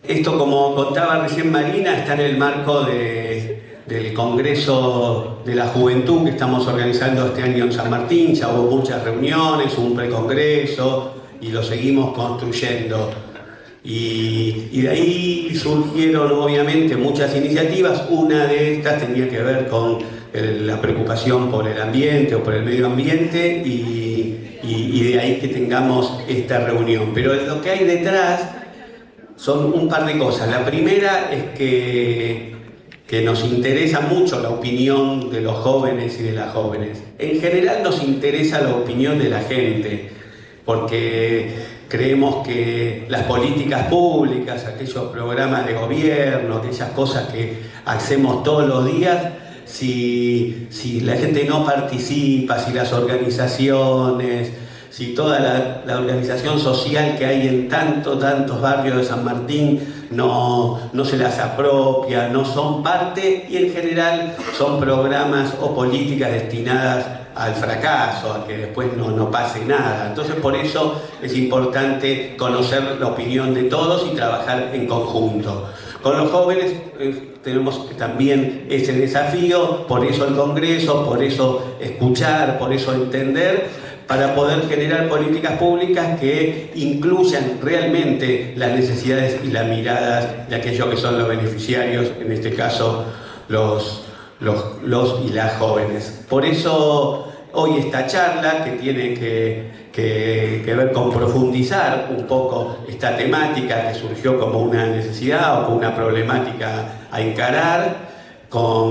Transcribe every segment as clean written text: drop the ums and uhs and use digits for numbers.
Esto, como contaba recién Marina, está en el marco del Congreso de la Juventud que estamos organizando este año en San Martín. Ya hubo muchas reuniones, un precongreso y lo seguimos construyendo. Y de ahí surgieron obviamente muchas iniciativas. Una de estas tenía que ver con la preocupación por el ambiente o por el medio ambiente y de ahí que tengamos esta reunión. Pero lo que hay detrás son un par de cosas. La primera es que nos interesa mucho la opinión de los jóvenes y de las jóvenes. En general nos interesa la opinión de la gente, porque creemos que las políticas públicas, aquellos programas de gobierno, aquellas cosas que hacemos todos los días, si la gente no participa, si las organizaciones, si toda la organización social que hay en tantos barrios de San Martín no se las apropia, no son parte, y en general son programas o políticas destinadas al fracaso, a que después no pase nada. Entonces, por eso es importante conocer la opinión de todos y trabajar en conjunto. Con los jóvenes tenemos también ese desafío, por eso el Congreso, por eso escuchar, por eso entender, para poder generar políticas públicas que incluyan realmente las necesidades y las miradas de aquellos que son los beneficiarios, en este caso los y las jóvenes. Por eso hoy esta charla, que tiene que ver con profundizar un poco esta temática que surgió como una necesidad o como una problemática a encarar,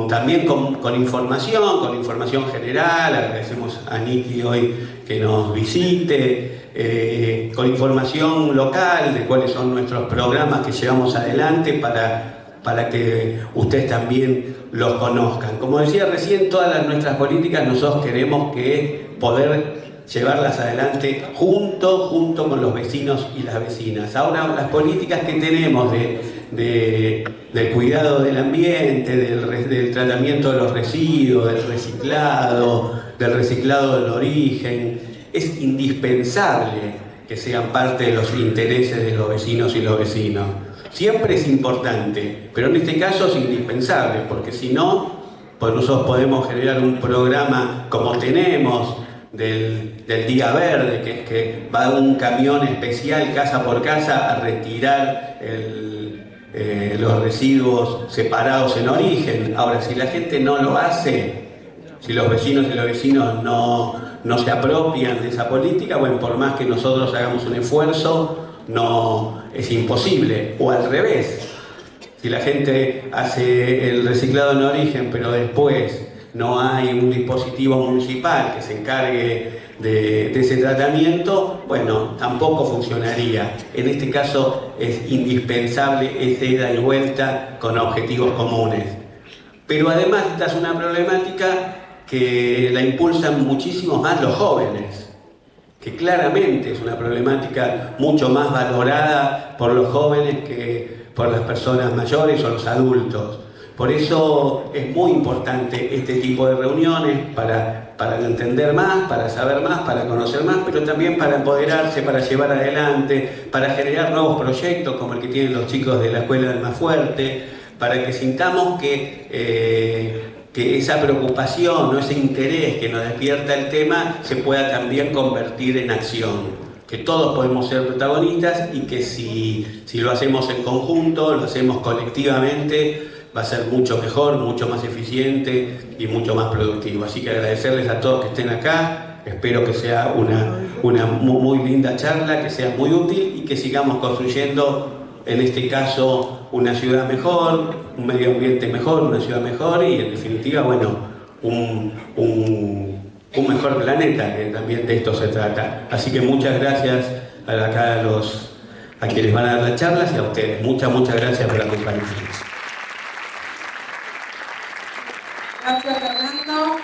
también con información general. Agradecemos a Niki hoy que nos visite, con información local de cuáles son nuestros programas que llevamos adelante para que ustedes también los conozcan. Como decía recién, todas nuestras políticas nosotros queremos poder llevarlas adelante junto con los vecinos y las vecinas. Ahora, las políticas que tenemos del cuidado del ambiente, del tratamiento de los residuos, del reciclado del origen, es indispensable que sean parte de los intereses de los vecinos y los vecinos. Siempre es importante, pero en este caso es indispensable, porque si no, pues nosotros podemos generar un programa como tenemos del Día Verde, que es que va un camión especial casa por casa a retirar los residuos separados en origen. Ahora, si la gente no lo hace, si los vecinos y los vecinos no se apropian de esa política, bueno, por más que nosotros hagamos un esfuerzo, no es imposible. O al revés, si la gente hace el reciclado en origen, pero después no hay un dispositivo municipal que se encargue de ese tratamiento, bueno, tampoco funcionaría. En este caso es indispensable esa ida y vuelta con objetivos comunes. Pero además esta es una problemática que la impulsan muchísimo más los jóvenes, que claramente es una problemática mucho más valorada por los jóvenes que por las personas mayores o los adultos. Por eso es muy importante este tipo de reuniones para entender más, para saber más, para conocer más, pero también para empoderarse, para llevar adelante, para generar nuevos proyectos como el que tienen los chicos de la Escuela del Más Fuerte, para que sintamos que esa preocupación o ese interés que nos despierta el tema se pueda también convertir en acción. Que todos podemos ser protagonistas y que si lo hacemos en conjunto, lo hacemos colectivamente, va a ser mucho mejor, mucho más eficiente y mucho más productivo. Así que agradecerles a todos que estén acá. Espero que sea una muy linda charla, que sea muy útil y que sigamos construyendo, en este caso, una ciudad mejor, un medio ambiente mejor, una ciudad mejor y, en definitiva, bueno, un mejor planeta, que también de esto se trata. Así que muchas gracias a quienes van a dar las charlas y a ustedes. Muchas gracias por acompañarnos. Gracias, Fernando.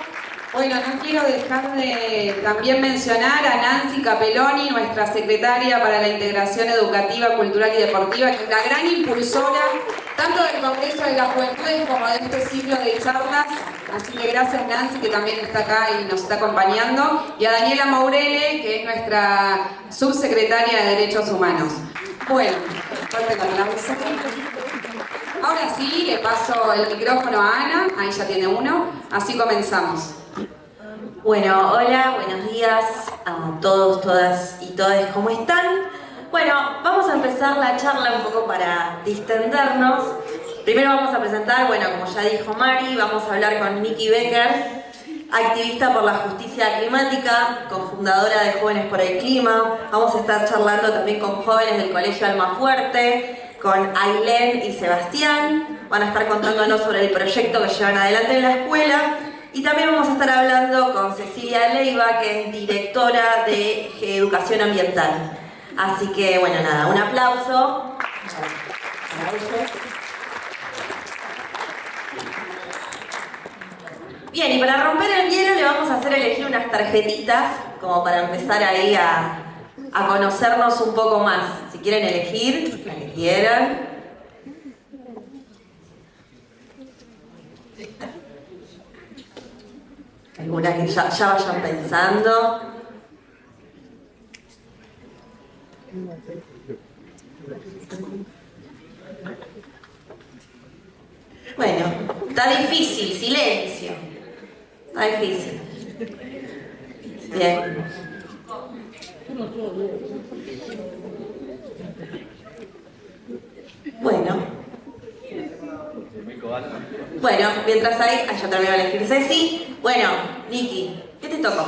Bueno, no quiero dejar de también mencionar a Nancy Capelloni, nuestra secretaria para la Integración Educativa, Cultural y Deportiva, que es la gran impulsora tanto del Congreso de la Juventud como de este ciclo de charlas. Así que gracias, Nancy, que también está acá y nos está acompañando. Y a Daniela Maurele, que es nuestra subsecretaria de Derechos Humanos. Bueno. Fuerte el aplauso. Ahora sí, le paso el micrófono a Ana, ahí ya tiene uno, así comenzamos. Bueno, hola, buenos días a todos, todas y todes, ¿cómo están? Bueno, vamos a empezar la charla un poco para distendernos. Primero vamos a presentar, bueno, como ya dijo Mari, vamos a hablar con Nikki Becker, activista por la justicia climática, cofundadora de Jóvenes por el Clima. Vamos a estar charlando también con jóvenes del Colegio Almafuerte, con Ailén y Sebastián. Van a estar contándonos sobre el proyecto que llevan adelante en la escuela. Y también vamos a estar hablando con Cecilia Leiva, que es directora de Educación Ambiental. Así que, bueno, nada, un aplauso para ellos. Bien, y para romper el hielo le vamos a hacer elegir unas tarjetitas, como para empezar ahí a conocernos un poco más. Si quieren elegir, la que quieran. Algunas que ya vayan pensando. Bueno, está difícil, silencio. Está difícil. Bien. Bueno, mientras ahí, yo también voy a elegir Ceci. Bueno, Nikki, ¿qué te tocó?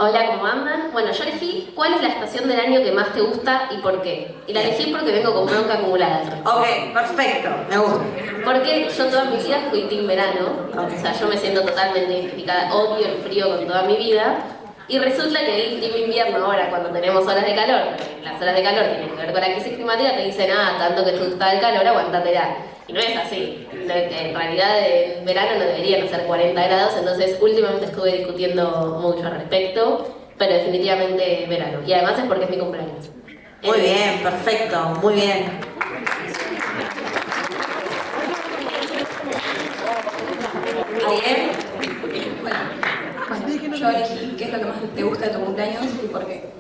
Hola, ¿cómo andan? Bueno, yo elegí cuál es la estación del año que más te gusta y por qué. Y la elegí porque vengo con bronca acumulada. Ok, perfecto, me gusta. Porque yo toda mi vida fui team verano. O sea, yo me siento totalmente identificada, odio el frío con toda mi vida. Y resulta que el team invierno ahora, cuando tenemos horas de calor, las horas de calor tienen que ver con la crisis climática, te dicen, tanto que te gusta el calor, aguántatela. Y no es así. En realidad en verano no deberían ser 40 grados, entonces últimamente estuve discutiendo mucho al respecto, pero definitivamente verano. Y además es porque es mi cumpleaños. Muy bien, perfecto, muy bien. ¿Alguien? Bueno, yo elegí qué es lo que más te gusta de tu cumpleaños y por qué.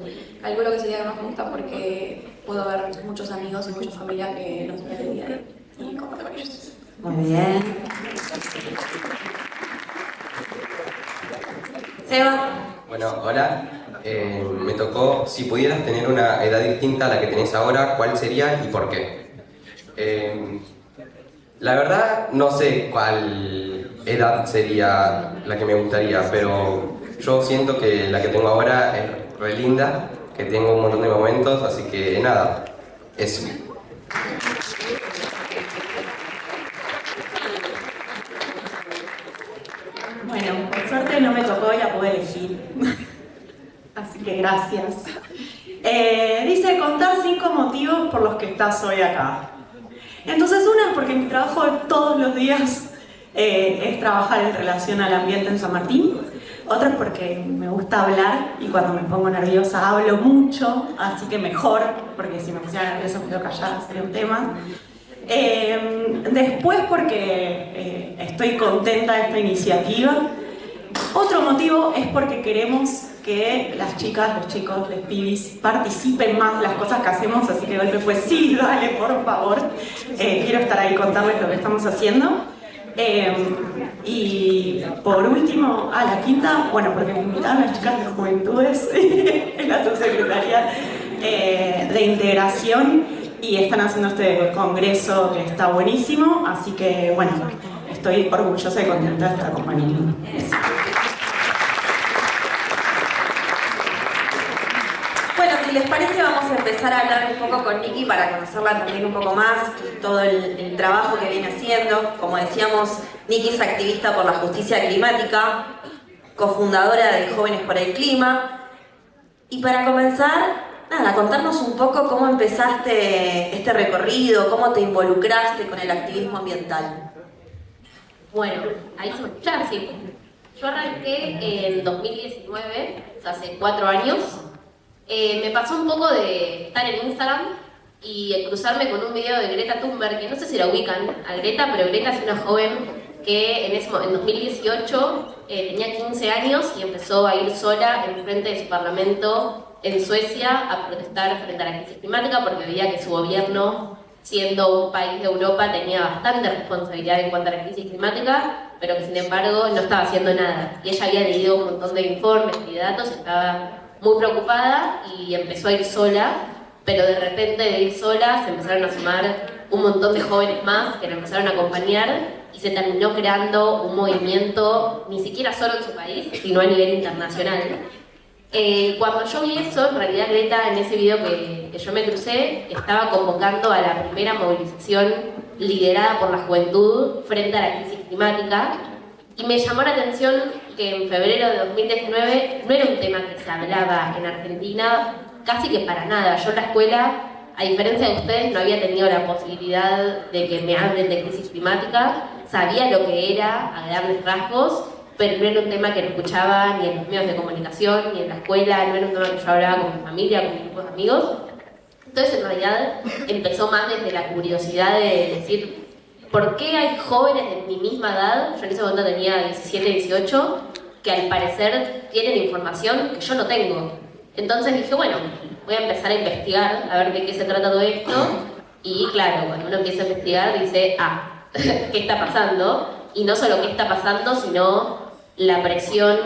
Calculo que sería lo que más me gusta porque puedo ver muchos amigos y mucha familia que no se ven el día de hoy y compartir con ellos. Muy bien. Seba. Bueno, hola. Me tocó, si pudieras tener una edad distinta a la que tenés ahora, ¿cuál sería y por qué? La verdad, no sé cuál edad sería la que me gustaría, pero yo siento que la que tengo ahora es re linda, que tengo un montón de momentos, así que nada, eso. Bueno, por suerte no me tocó y la pude elegir. Así que gracias. Dice contar 5 motivos por los que estás hoy acá. Entonces, una es porque mi trabajo de todos los días es trabajar en relación al ambiente en San Martín. Otra es porque me gusta hablar y cuando me pongo nerviosa hablo mucho, así que mejor, porque si me pusiera nerviosa me quedo callada, sería un tema. Después porque estoy contenta de esta iniciativa. Otro motivo es porque queremos que las chicas, los chicos, los pibis participen más de las cosas que hacemos, así que de golpe fue sí, dale, por favor. Quiero estar ahí y contarles lo que estamos haciendo. Y por último, la quinta, bueno, porque me invitaron las chicas de Juventudes en la subsecretaría de Integración y están haciendo este congreso que está buenísimo, así que bueno, estoy orgullosa y contenta de estar acompañando. Bueno, si les parece vamos a empezar a hablar un poco con Nikki para conocerla también un poco más y todo el trabajo que viene haciendo. Como decíamos, Nikki es activista por la justicia climática, cofundadora de Jóvenes por el Clima. Y para comenzar, nada, contarnos un poco cómo empezaste este recorrido, cómo te involucraste con el activismo ambiental. Bueno, ahí se me escucha, sí. Yo arranqué en 2019, o sea, hace 4 años. Me pasó un poco de estar en Instagram y cruzarme con un video de Greta Thunberg, que no sé si la ubican a Greta, pero Greta es una joven que en 2018 tenía 15 años y empezó a ir sola en frente de su parlamento en Suecia a protestar frente a la crisis climática porque veía que su gobierno, siendo un país de Europa, tenía bastante responsabilidad en cuanto a la crisis climática, pero que sin embargo no estaba haciendo nada. Y ella había leído un montón de informes y de datos, estaba muy preocupada y empezó a ir sola, pero de repente de ir sola se empezaron a sumar un montón de jóvenes más que la empezaron a acompañar y se terminó creando un movimiento ni siquiera solo en su país, sino a nivel internacional. Cuando yo vi eso, en realidad Greta, en ese video que yo me crucé, estaba convocando a la primera movilización liderada por la juventud frente a la crisis climática, y me llamó la atención que en febrero de 2019 no era un tema que se hablaba en Argentina casi que para nada. Yo en la escuela, a diferencia de ustedes, no había tenido la posibilidad de que me hablen de crisis climática, sabía lo que era a grandes rasgos, pero no era un tema que no escuchaba ni en los medios de comunicación, ni en la escuela, no era un tema que yo hablaba con mi familia, con mis grupos de amigos. Entonces, en realidad, empezó más desde la curiosidad de decir, ¿por qué hay jóvenes de mi misma edad, yo en ese momento tenía 17, 18, que al parecer tienen información que yo no tengo? Entonces dije, bueno, voy a empezar a investigar, a ver de qué se trata todo esto, y claro, cuando uno empieza a investigar dice, ¿qué está pasando? Y no solo qué está pasando, sino la presión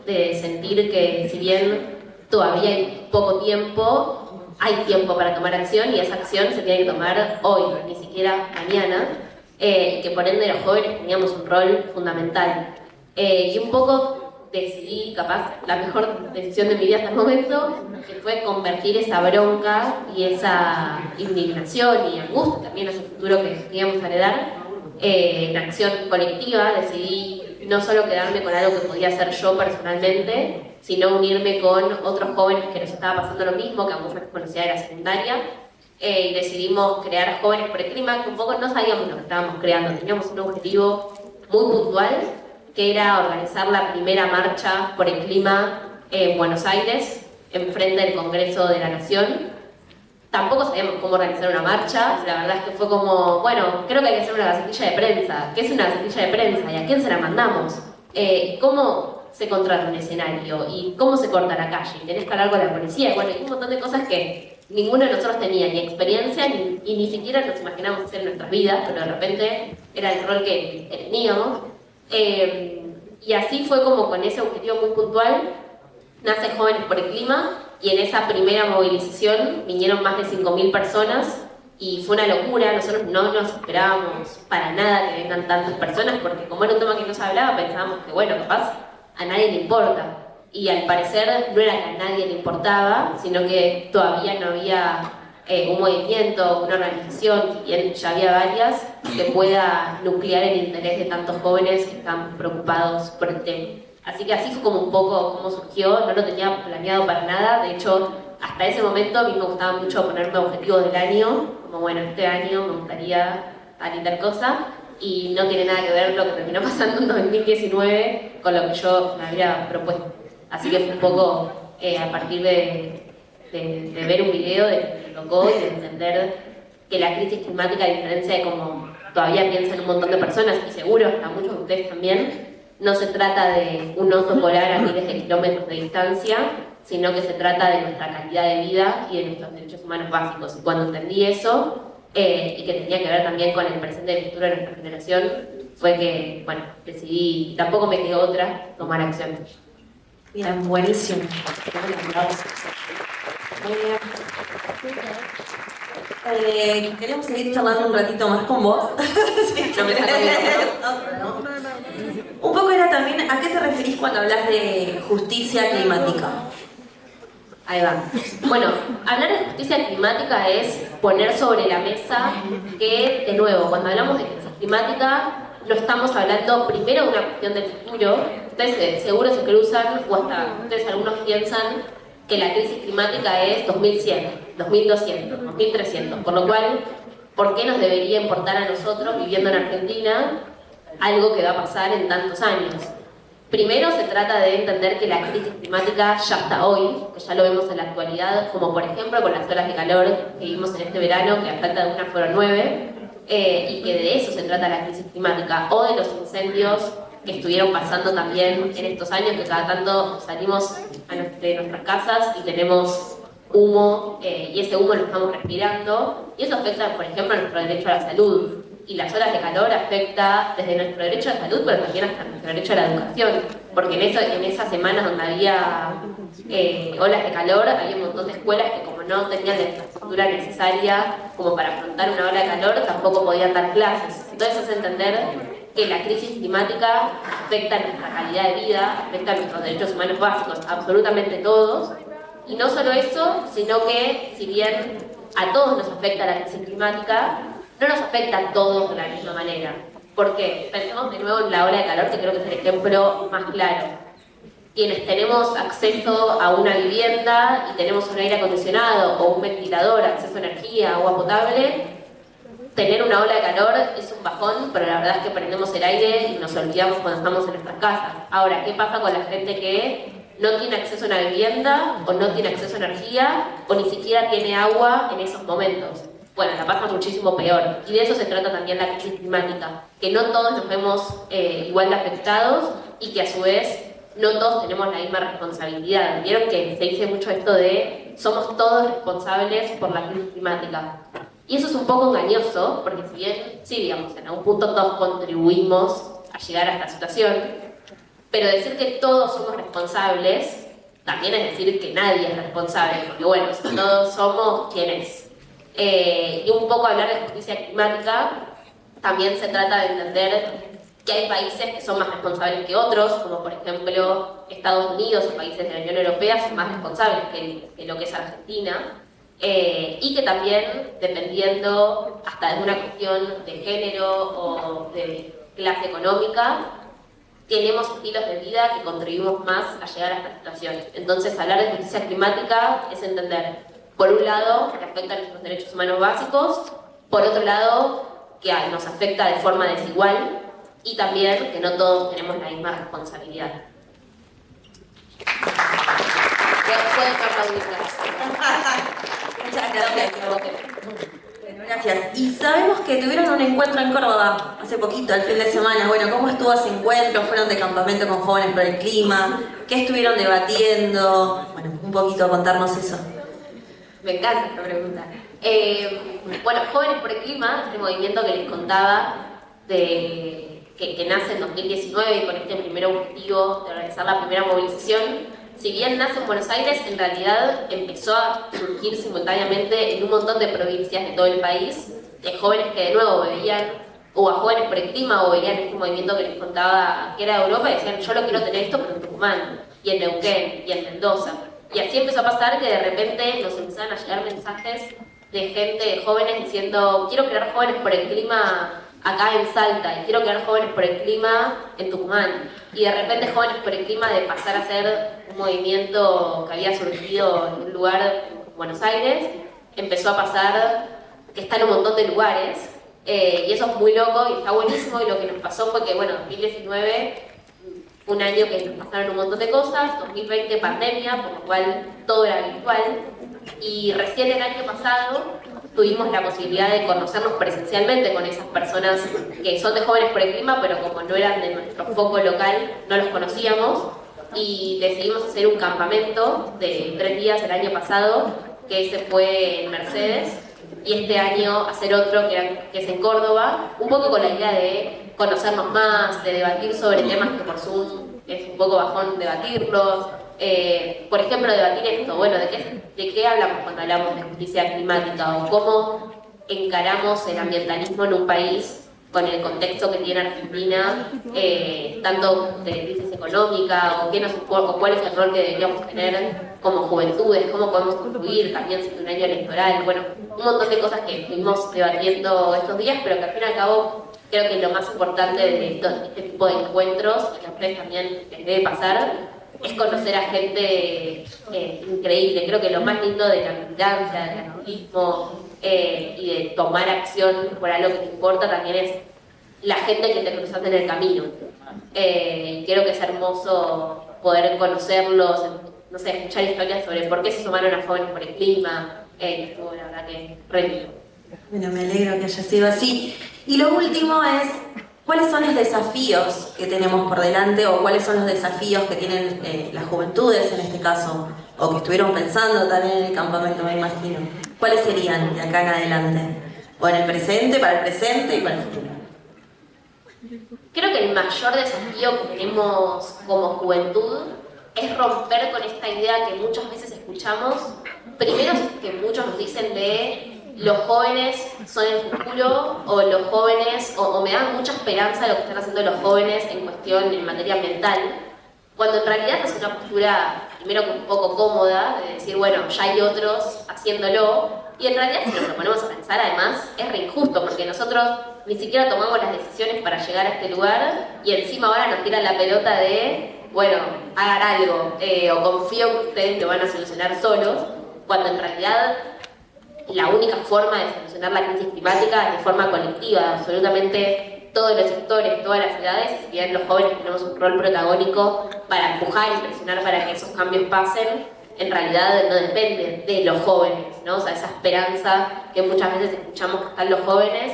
de sentir que si bien todavía hay poco tiempo, hay tiempo para tomar acción y esa acción se tiene que tomar hoy, ni siquiera mañana, y que por ende los jóvenes teníamos un rol fundamental. Y un poco decidí, capaz, la mejor decisión de mi vida hasta el momento, que fue convertir esa bronca y esa indignación y angustia también hacia el futuro que íbamos a heredar en acción colectiva. Decidí no solo quedarme con algo que podía hacer yo personalmente, sino unirme con otros jóvenes que nos estaba pasando lo mismo, que a muchos conocía de la secundaria, y decidimos crear Jóvenes por el Clima, que un poco no sabíamos lo que estábamos creando, teníamos un objetivo muy puntual, que era organizar la primera marcha por el clima en Buenos Aires, enfrente del Congreso de la Nación. Tampoco sabíamos cómo organizar una marcha, la verdad es que fue como, bueno, creo que hay que hacer una gacetilla de prensa. ¿Qué es una gacetilla de prensa? ¿Y a quién se la mandamos? ¿Cómo se contrata un escenario? ¿Y cómo se corta la calle? ¿Y tenés que hablar con la policía? Bueno, hay un montón de cosas que ninguno de nosotros tenía ni experiencia y ni siquiera nos imaginábamos hacer en nuestras vidas, pero de repente era el rol que teníamos. Y así fue como con ese objetivo muy puntual nace Jóvenes por el Clima, y en esa primera movilización vinieron más de 5.000 personas y fue una locura. Nosotros no nos esperábamos para nada que vengan tantas personas, porque como era un tema que no se hablaba, pensábamos que bueno, capaz a nadie le importa, y al parecer no era que a nadie le importaba, sino que todavía no había un movimiento, una organización, si bien ya había varias, que pueda nuclear el interés de tantos jóvenes que están preocupados por el tema. Así que así fue como un poco como surgió, no lo tenía planeado para nada. De hecho, hasta ese momento a mí me gustaba mucho ponerme objetivos del año, como bueno, este año me gustaría tal y tal cosa, y no tiene nada que ver lo que terminó pasando en 2019 con lo que yo me había propuesto. Así que fue un poco a partir de ver un video, de que me tocó y de entender que la crisis climática, a diferencia de como todavía piensan un montón de personas, y seguro hasta muchos de ustedes también, no se trata de un oso polar a miles de kilómetros de distancia, sino que se trata de nuestra calidad de vida y de nuestros derechos humanos básicos. Y cuando entendí eso, y que tenía que ver también con el presente y el futuro de nuestra generación, fue que, bueno, decidí, tampoco me quedó otra, tomar acción. Bien, buenísimo. Queremos seguir charlando un ratito más con vos. Sí, No me saco ¿no? Un poco era también, ¿a qué te referís cuando hablas de justicia climática? Ahí va. Bueno, hablar de justicia climática es poner sobre la mesa que, de nuevo, cuando hablamos de crisis climática, no estamos hablando primero de una cuestión del futuro. Ustedes seguro se cruzan, o hasta ustedes algunos piensan que la crisis climática es 2100, 2200, 2300, por lo cual, ¿por qué nos debería importar a nosotros, viviendo en Argentina, algo que va a pasar en tantos años? Primero se trata de entender que la crisis climática ya está hoy, que ya lo vemos en la actualidad, como por ejemplo con las olas de calor que vimos en este verano, que hasta de una fueron 9, y que de eso se trata la crisis climática, o de los incendios que estuvieron pasando también en estos años, que cada tanto salimos de nuestras casas y tenemos humo, y ese humo lo estamos respirando, y eso afecta, por ejemplo, a nuestro derecho a la salud. Y las olas de calor afecta desde nuestro derecho a la salud, pero también hasta nuestro derecho a la educación, porque en esas semanas donde había olas de calor, había un montón de escuelas que, como no tenían la infraestructura necesaria como para afrontar una ola de calor, tampoco podían dar clases. Entonces es entender que la crisis climática afecta a nuestra calidad de vida, afecta a nuestros derechos humanos básicos, absolutamente todos. Y no solo eso, sino que si bien a todos nos afecta la crisis climática, no nos afecta a todos de la misma manera. ¿Por qué? Pensemos de nuevo en la ola de calor, que creo que es el ejemplo más claro. Quienes tenemos acceso a una vivienda y tenemos un aire acondicionado o un ventilador, acceso a energía, agua potable, tener una ola de calor es un bajón, pero la verdad es que prendemos el aire y nos olvidamos cuando estamos en nuestras casas. Ahora, ¿qué pasa con la gente que no tiene acceso a una vivienda, o no tiene acceso a energía, o ni siquiera tiene agua en esos momentos? Bueno, la pasa muchísimo peor. Y de eso se trata también la crisis climática, que no todos nos vemos igual de afectados y que a su vez no todos tenemos la misma responsabilidad. Vieron que se dice mucho esto de somos todos responsables por la crisis climática. Y eso es un poco engañoso, porque si bien, sí, digamos, en algún punto todos contribuimos a llegar a esta situación, pero decir que todos somos responsables también es decir que nadie es responsable, porque bueno, si todos somos, ¿quién es? Y un poco hablar de justicia climática también se trata de entender que hay países que son más responsables que otros, como por ejemplo Estados Unidos o países de la Unión Europea son más responsables que lo que es Argentina, y que también, dependiendo hasta de una cuestión de género o de clase económica, tenemos estilos de vida que contribuimos más a llegar a esta situación. Entonces, hablar de justicia climática es entender, por un lado, que afecta a nuestros derechos humanos básicos, por otro lado, que nos afecta de forma desigual, y también que no todos tenemos la misma responsabilidad. Pueden aplaudir. Muchas gracias. Bueno, gracias. Y sabemos que tuvieron un encuentro en Córdoba hace poquito, el fin de semana. Bueno, ¿cómo estuvo ese encuentro? ¿Fueron de campamento con Jóvenes por el Clima? ¿Qué estuvieron debatiendo? Bueno, un poquito contarnos eso. Me encanta esta pregunta. Bueno, Jóvenes por el Clima, este movimiento que les contaba, que nace en 2019 y con este primer objetivo de organizar la primera movilización, si bien nace en Buenos Aires, en realidad empezó a surgir simultáneamente en un montón de provincias de todo el país, de jóvenes que de nuevo veían, o a Jóvenes por el Clima, o veían este movimiento que les contaba que era de Europa, y decían, yo lo quiero tener esto, pero en Tucumán, y en Neuquén, y en Mendoza. Y así empezó a pasar que de repente nos empezaron a llegar mensajes de gente, de jóvenes, diciendo, quiero crear Jóvenes por el Clima acá en Salta, y quiero crear Jóvenes por el Clima en Tucumán. Y de repente Jóvenes por el Clima, de pasar a ser un movimiento que había surgido en un lugar en Buenos Aires, empezó a pasar que está en un montón de lugares, y eso es muy loco y está buenísimo. Y lo que nos pasó fue que, bueno, 2019 fue un año que nos pasaron un montón de cosas, 2020 pandemia, por lo cual todo era virtual, y recién el año pasado tuvimos la posibilidad de conocernos presencialmente con esas personas que son de Jóvenes por el Clima, pero como no eran de nuestro foco local, no los conocíamos, y decidimos hacer un campamento de 3 días el año pasado, que ese fue en Mercedes, y este año hacer otro que es en Córdoba, un poco con la idea de conocernos más, de debatir sobre temas que por Zoom es un poco bajón debatirlos. Por ejemplo, debatir esto, bueno, ¿de qué hablamos cuando hablamos de justicia climática? O cómo encaramos el ambientalismo en un país con el contexto que tiene Argentina, tanto de crisis económica, o cuál es el rol que deberíamos tener como juventudes, cómo podemos construir también siendo un año electoral. Bueno, un montón de cosas que estuvimos debatiendo estos días, pero que al fin y al cabo creo que lo más importante de este tipo de encuentros, y que a ustedes también les debe pasar, es conocer a gente increíble. Creo que lo más lindo de la militancia, del activismo y de tomar acción por algo que te importa también es la gente que te cruzas en el camino. Creo que es hermoso poder conocerlos, no sé, escuchar historias sobre por qué se sumaron a Jóvenes por el Clima. Estuvo la verdad que re lindo. Bueno, me alegro que haya sido así. Y lo último es, ¿Cuáles son los desafíos que tenemos por delante o cuáles son los desafíos que tienen las juventudes en este caso o que estuvieron pensando también en el campamento, me imagino? ¿Cuáles serían de acá en adelante? ¿O en el presente, para el presente y para el futuro? Creo que el mayor desafío que tenemos como juventud es romper con esta idea que muchas veces escuchamos. Primero que muchos nos dicen de los jóvenes son el futuro, o los jóvenes, o me dan mucha esperanza lo que están haciendo los jóvenes en cuestión en materia ambiental, cuando en realidad es una postura primero un poco cómoda, de decir, bueno, ya hay otros haciéndolo, y en realidad si nos lo ponemos a pensar además es re injusto, porque nosotros ni siquiera tomamos las decisiones para llegar a este lugar, y encima ahora nos tiran la pelota de, bueno, hagan algo, o confío que ustedes lo van a solucionar solos, cuando en realidad la única forma de solucionar la crisis climática es de forma colectiva. Absolutamente todos los sectores, todas las edades, y si bien los jóvenes tenemos un rol protagónico para empujar y presionar para que esos cambios pasen, en realidad no depende de los jóvenes, ¿no? O sea, esa esperanza que muchas veces escuchamos que están los jóvenes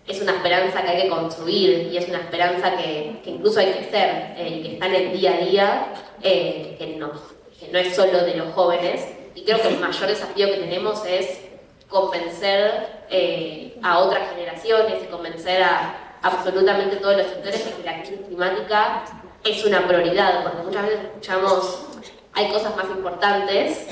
es una esperanza que hay que construir, y es una esperanza que incluso hay que ser, que está en el día a día, que no es solo de los jóvenes. Y creo que el mayor desafío que tenemos es convencer a otras generaciones y convencer a absolutamente todos los sectores de que la crisis climática es una prioridad, porque muchas veces escuchamos hay cosas más importantes,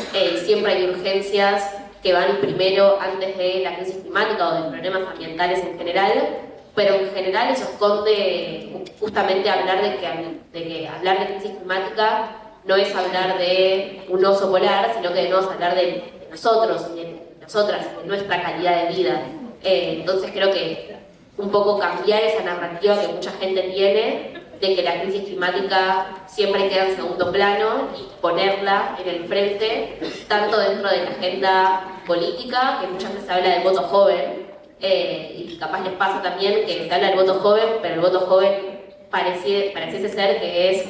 siempre hay urgencias que van primero antes de la crisis climática o de problemas ambientales en general, pero en general eso esconde justamente hablar de que hablar de crisis climática no es hablar de un oso polar, sino que debemos hablar de nosotros y de nosotras, de nuestra calidad de vida. Entonces creo que un poco cambiar esa narrativa que mucha gente tiene de que la crisis climática siempre queda en segundo plano y ponerla en el frente, tanto dentro de la agenda política, que muchas veces se habla del voto joven, y capaz les pasa también que se habla del voto joven, pero el voto joven pareciese ser que es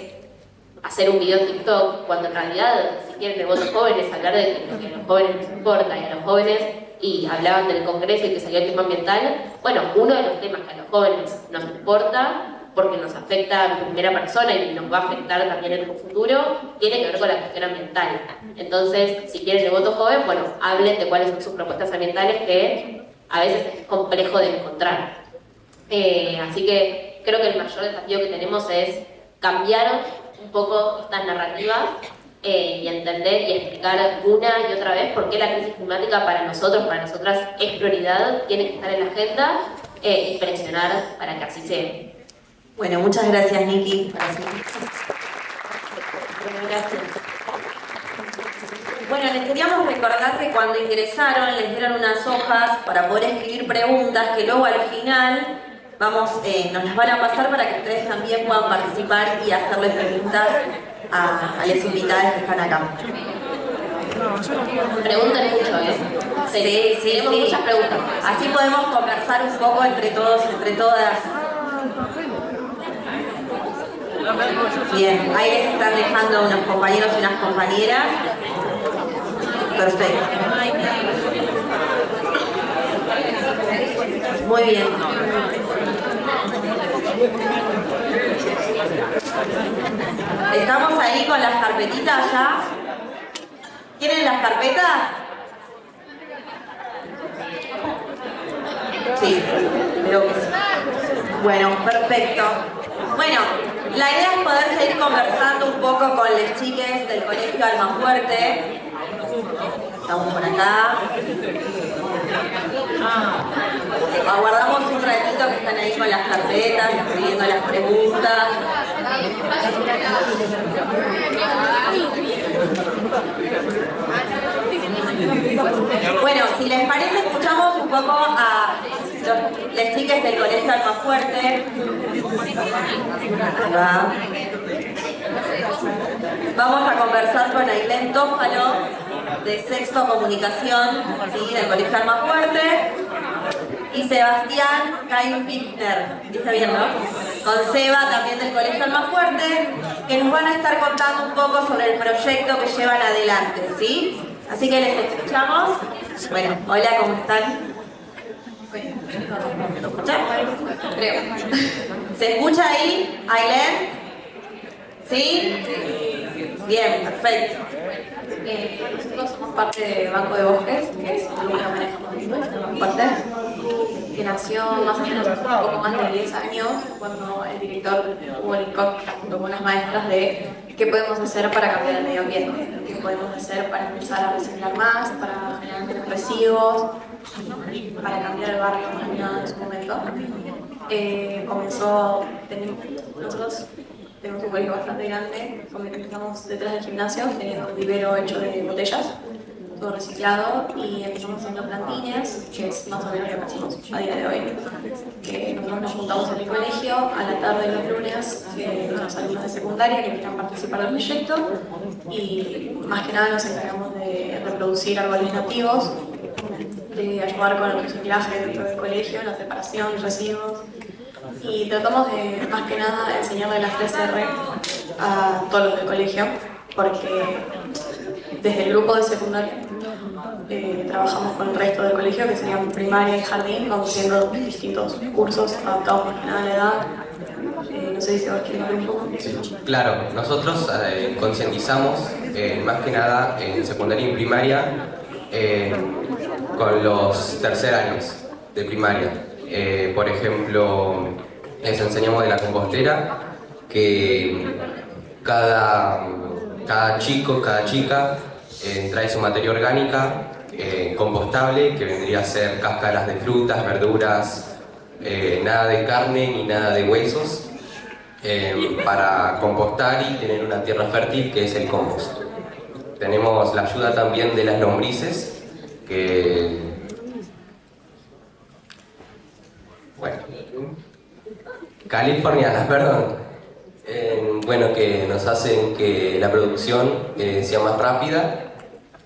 hacer un video en TikTok, cuando en realidad, si quieren el voto joven, es hablar de lo que a los jóvenes les importa, y a los jóvenes, y hablaban del Congreso y que salió el tema ambiental. Bueno, uno de los temas que a los jóvenes nos importa, porque nos afecta en primera persona y nos va a afectar también en un futuro, tiene que ver con la cuestión ambiental. Entonces, si quieren el voto joven, bueno, hablen de cuáles son sus propuestas ambientales, que a veces es complejo de encontrar. Así que creo que el mayor desafío que tenemos es cambiar un poco estas narrativas y entender y explicar una y otra vez por qué la crisis climática para nosotros, para nosotras, es prioridad, tiene que estar en la agenda, y presionar para que así sea. Bueno, muchas gracias, Niki. Bueno, gracias. Bueno, les queríamos recordar que cuando ingresaron les dieron unas hojas para poder escribir preguntas que luego al final nos las van a pasar para que ustedes también puedan participar y hacerles preguntas a las invitadas que están acá. Preguntan mucho, Sí. Tenemos muchas preguntas. Así podemos conversar un poco entre todos, entre todas. Bien, ahí les están dejando unos compañeros y unas compañeras. Perfecto. Muy bien. ¿Estamos ahí con las carpetitas ya? ¿Tienen las carpetas? Sí, creo que sí. Bueno, perfecto. Bueno, la idea es poder seguir conversando un poco con las chiques del Colegio Almafuerte. Estamos por acá. Aguardamos un ratito que están ahí con las carpetas, escribiendo las preguntas. Bueno, si les parece, escuchamos un poco a las chicas del Colegio Almafuerte. Ahí va. Vamos a conversar con Ailén Tófalo, de Sexto Comunicación, ¿sí?, del Colegio Almafuerte, y Sebastián Cain-Pichner, dije bien, ¿no? Con Seba, también del Colegio Almafuerte, que nos van a estar contando un poco sobre el proyecto que llevan adelante, ¿sí? Así que les escuchamos. Bueno, hola, ¿cómo están? Bueno. ¿Se escucha? Creo. ¿Se escucha ahí, Ailén? ¿Sí? Bien, perfecto. Nosotros somos parte del Banco de Bosques, que es un grupo que manejamos parte, que nació más o menos un poco más de 10 años, cuando el director tuvo el junto con las maestras de qué podemos hacer para cambiar el medio ambiente, qué podemos hacer para empezar a reciclar más, para generar menos residuos, para cambiar el barrio más que nada en su momento. Nosotros tenemos un colegio bastante grande, empezamos detrás del gimnasio, teniendo un vivero hecho de botellas, todo reciclado, y empezamos haciendo plantines, que es más o menos lo que hacemos a día de hoy. Que nosotros nos juntamos en el colegio a la tarde de los lunes, los alumnos de secundaria que quieran participar del proyecto, y más que nada nos encargamos de reproducir árboles nativos, de ayudar con el reciclaje dentro del colegio, la separación, residuos. Y tratamos de, más que nada, enseñarle las 3R a todos los del colegio, porque desde el grupo de secundaria trabajamos con el resto del colegio, que serían primaria y jardín, vamos haciendo distintos cursos adaptados más que nada a la edad. No sé si se va a explicar un poco. Claro, nosotros concientizamos más que nada en secundaria y en primaria con los tercer años de primaria. Por ejemplo, les enseñamos de la compostera, que cada chico, cada chica trae su materia orgánica compostable, que vendría a ser cáscaras de frutas, verduras, nada de carne ni nada de huesos, para compostar y tener una tierra fértil, que es el compost. Tenemos la ayuda también de las lombrices, que californianas, perdón. Bueno, que nos hacen que la producción sea más rápida,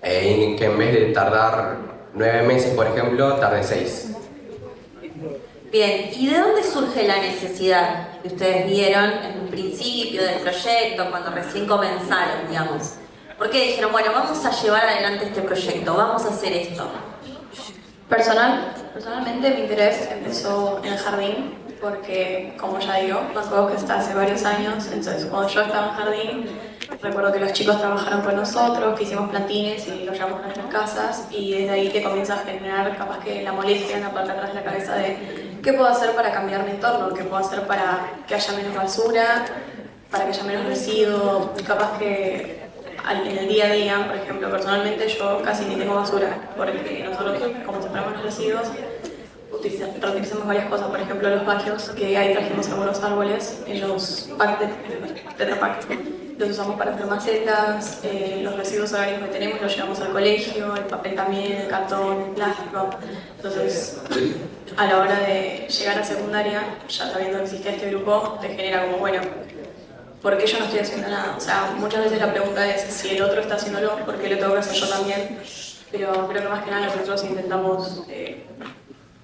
y que en vez de tardar 9 meses, por ejemplo, tarde 6. Bien, ¿y de dónde surge la necesidad que ustedes vieron en un principio del proyecto, cuando recién comenzaron, digamos? ¿Por qué dijeron, bueno, vamos a llevar adelante este proyecto, vamos a hacer esto? Personalmente mi interés empezó en el jardín, porque, como ya digo, Banco que está hace varios años, entonces cuando yo estaba en jardín, recuerdo que los chicos trabajaron con nosotros, que hicimos plantines y los llevamos a nuestras casas, y desde ahí te comienza a generar capaz que la molestia en la parte de atrás de la cabeza de qué puedo hacer para cambiar mi entorno, qué puedo hacer para que haya menos basura, para que haya menos residuos, capaz que en el día a día, por ejemplo, personalmente yo casi ni tengo basura, porque nosotros, como separamos los residuos, reutilizamos varias cosas, por ejemplo los bagios, que ahí trajimos algunos árboles en los packs de Tetra Pak. Los usamos para hacer macetas, los residuos orgánicos que tenemos los llevamos al colegio, el papel también, el cartón, el plástico. Entonces, a la hora de llegar a secundaria, ya sabiendo que existe este grupo, te genera como, bueno, ¿por qué yo no estoy haciendo nada? O sea, muchas veces la pregunta es si el otro está haciéndolo, ¿por qué lo tengo que hacer yo también? Pero creo que más que nada lo que nosotros intentamos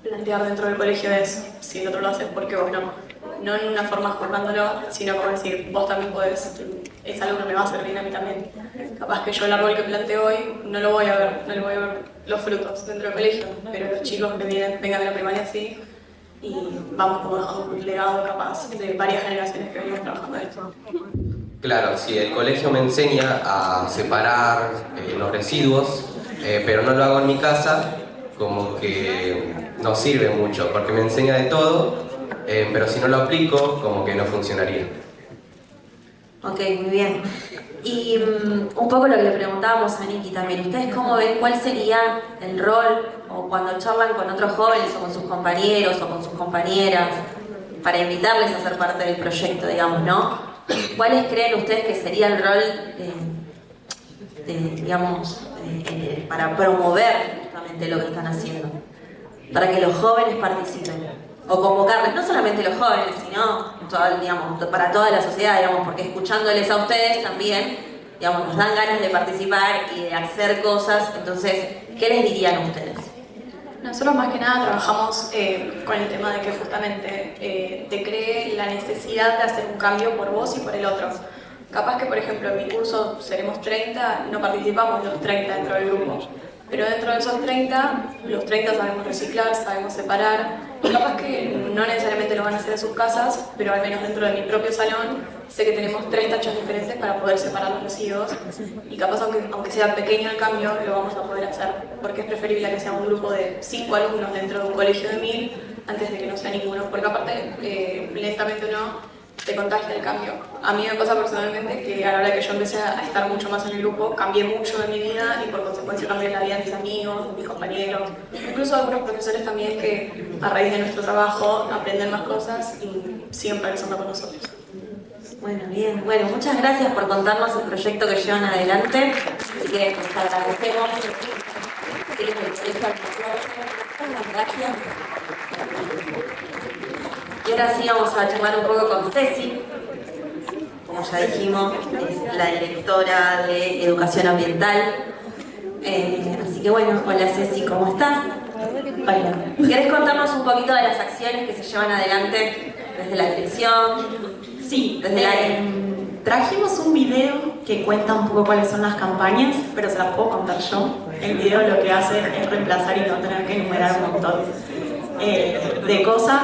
plantear dentro del colegio es, si el otro lo hace, ¿por qué vos no? No en una forma juzgándolo, sino como decir, vos también podés, es algo que me va a servir a mí también. Capaz que yo el árbol que planté hoy no lo voy a ver, no le voy a ver los frutos dentro del colegio, pero los chicos que vengan de la primaria sí, y vamos como dejando un legado capaz de varias generaciones que venimos trabajando en esto. Claro, sí, el colegio me enseña a separar los residuos, pero no lo hago en mi casa, como que no sirve mucho, porque me enseña de todo, pero si no lo aplico, como que no funcionaría. Ok, muy bien. Y un poco lo que le preguntábamos a Niki también, ¿ustedes cómo ven cuál sería el rol, o cuando charlan con otros jóvenes o con sus compañeros o con sus compañeras, para invitarles a ser parte del proyecto, digamos, ¿no? ¿Cuáles creen ustedes que sería el rol para promover justamente lo que están haciendo? Para que los jóvenes participen. O convocarles, no solamente los jóvenes, sino para toda la sociedad, digamos, porque escuchándoles a ustedes también, digamos, nos dan ganas de participar y de hacer cosas. Entonces, ¿qué les dirían ustedes? Nosotros más que nada trabajamos con el tema de que justamente te cree la necesidad de hacer un cambio por vos y por el otro. Capaz que, por ejemplo, en mi curso seremos 30, no participamos los 30 dentro del grupo. Pero dentro de esos 30, los 30 sabemos reciclar, sabemos separar, y capaz que no necesariamente lo van a hacer en sus casas, pero al menos dentro de mi propio salón sé que tenemos 3 tachos diferentes para poder separar los residuos, y capaz aunque sea pequeño el cambio, lo vamos a poder hacer, porque es preferible que sea un grupo de 5 alumnos dentro de un colegio de 1000 antes de que no sea ninguno, porque aparte, lentamente o no, te contagia el cambio. A mí me pasa personalmente que a la hora que yo empecé a estar mucho más en el grupo, cambié mucho de mi vida y por consecuencia cambié la vida de mis amigos, de mis compañeros, incluso algunos profesores también que a raíz de nuestro trabajo aprenden más cosas y siguen progresando con nosotros. Bueno, bien. Bueno, muchas gracias por contarnos el proyecto que llevan adelante. Así que les agradecemos. Gracias. Y ahora sí vamos a charlar un poco con Ceci. Como ya dijimos, es la directora de Educación Ambiental. Así que bueno, hola Ceci, ¿cómo estás? Hola. ¿Querés contarnos un poquito de las acciones que se llevan adelante desde la dirección? Sí, Desde la... trajimos un video que cuenta un poco cuáles son las campañas, pero se las puedo contar yo. El video lo que hace es reemplazar y no tener que enumerar un montón de cosas.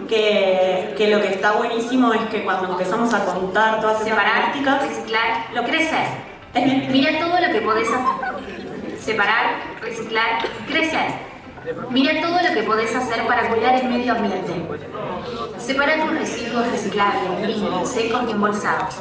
Que lo que está buenísimo es que cuando empezamos a contar todas esas prácticas, reciclar, lo crecer. Mira todo lo que podés hacer. Separar, reciclar, crecer. Mira todo lo que podés hacer para cuidar el medio ambiente. Separa tus residuos reciclables, limpios, secos y embolsados.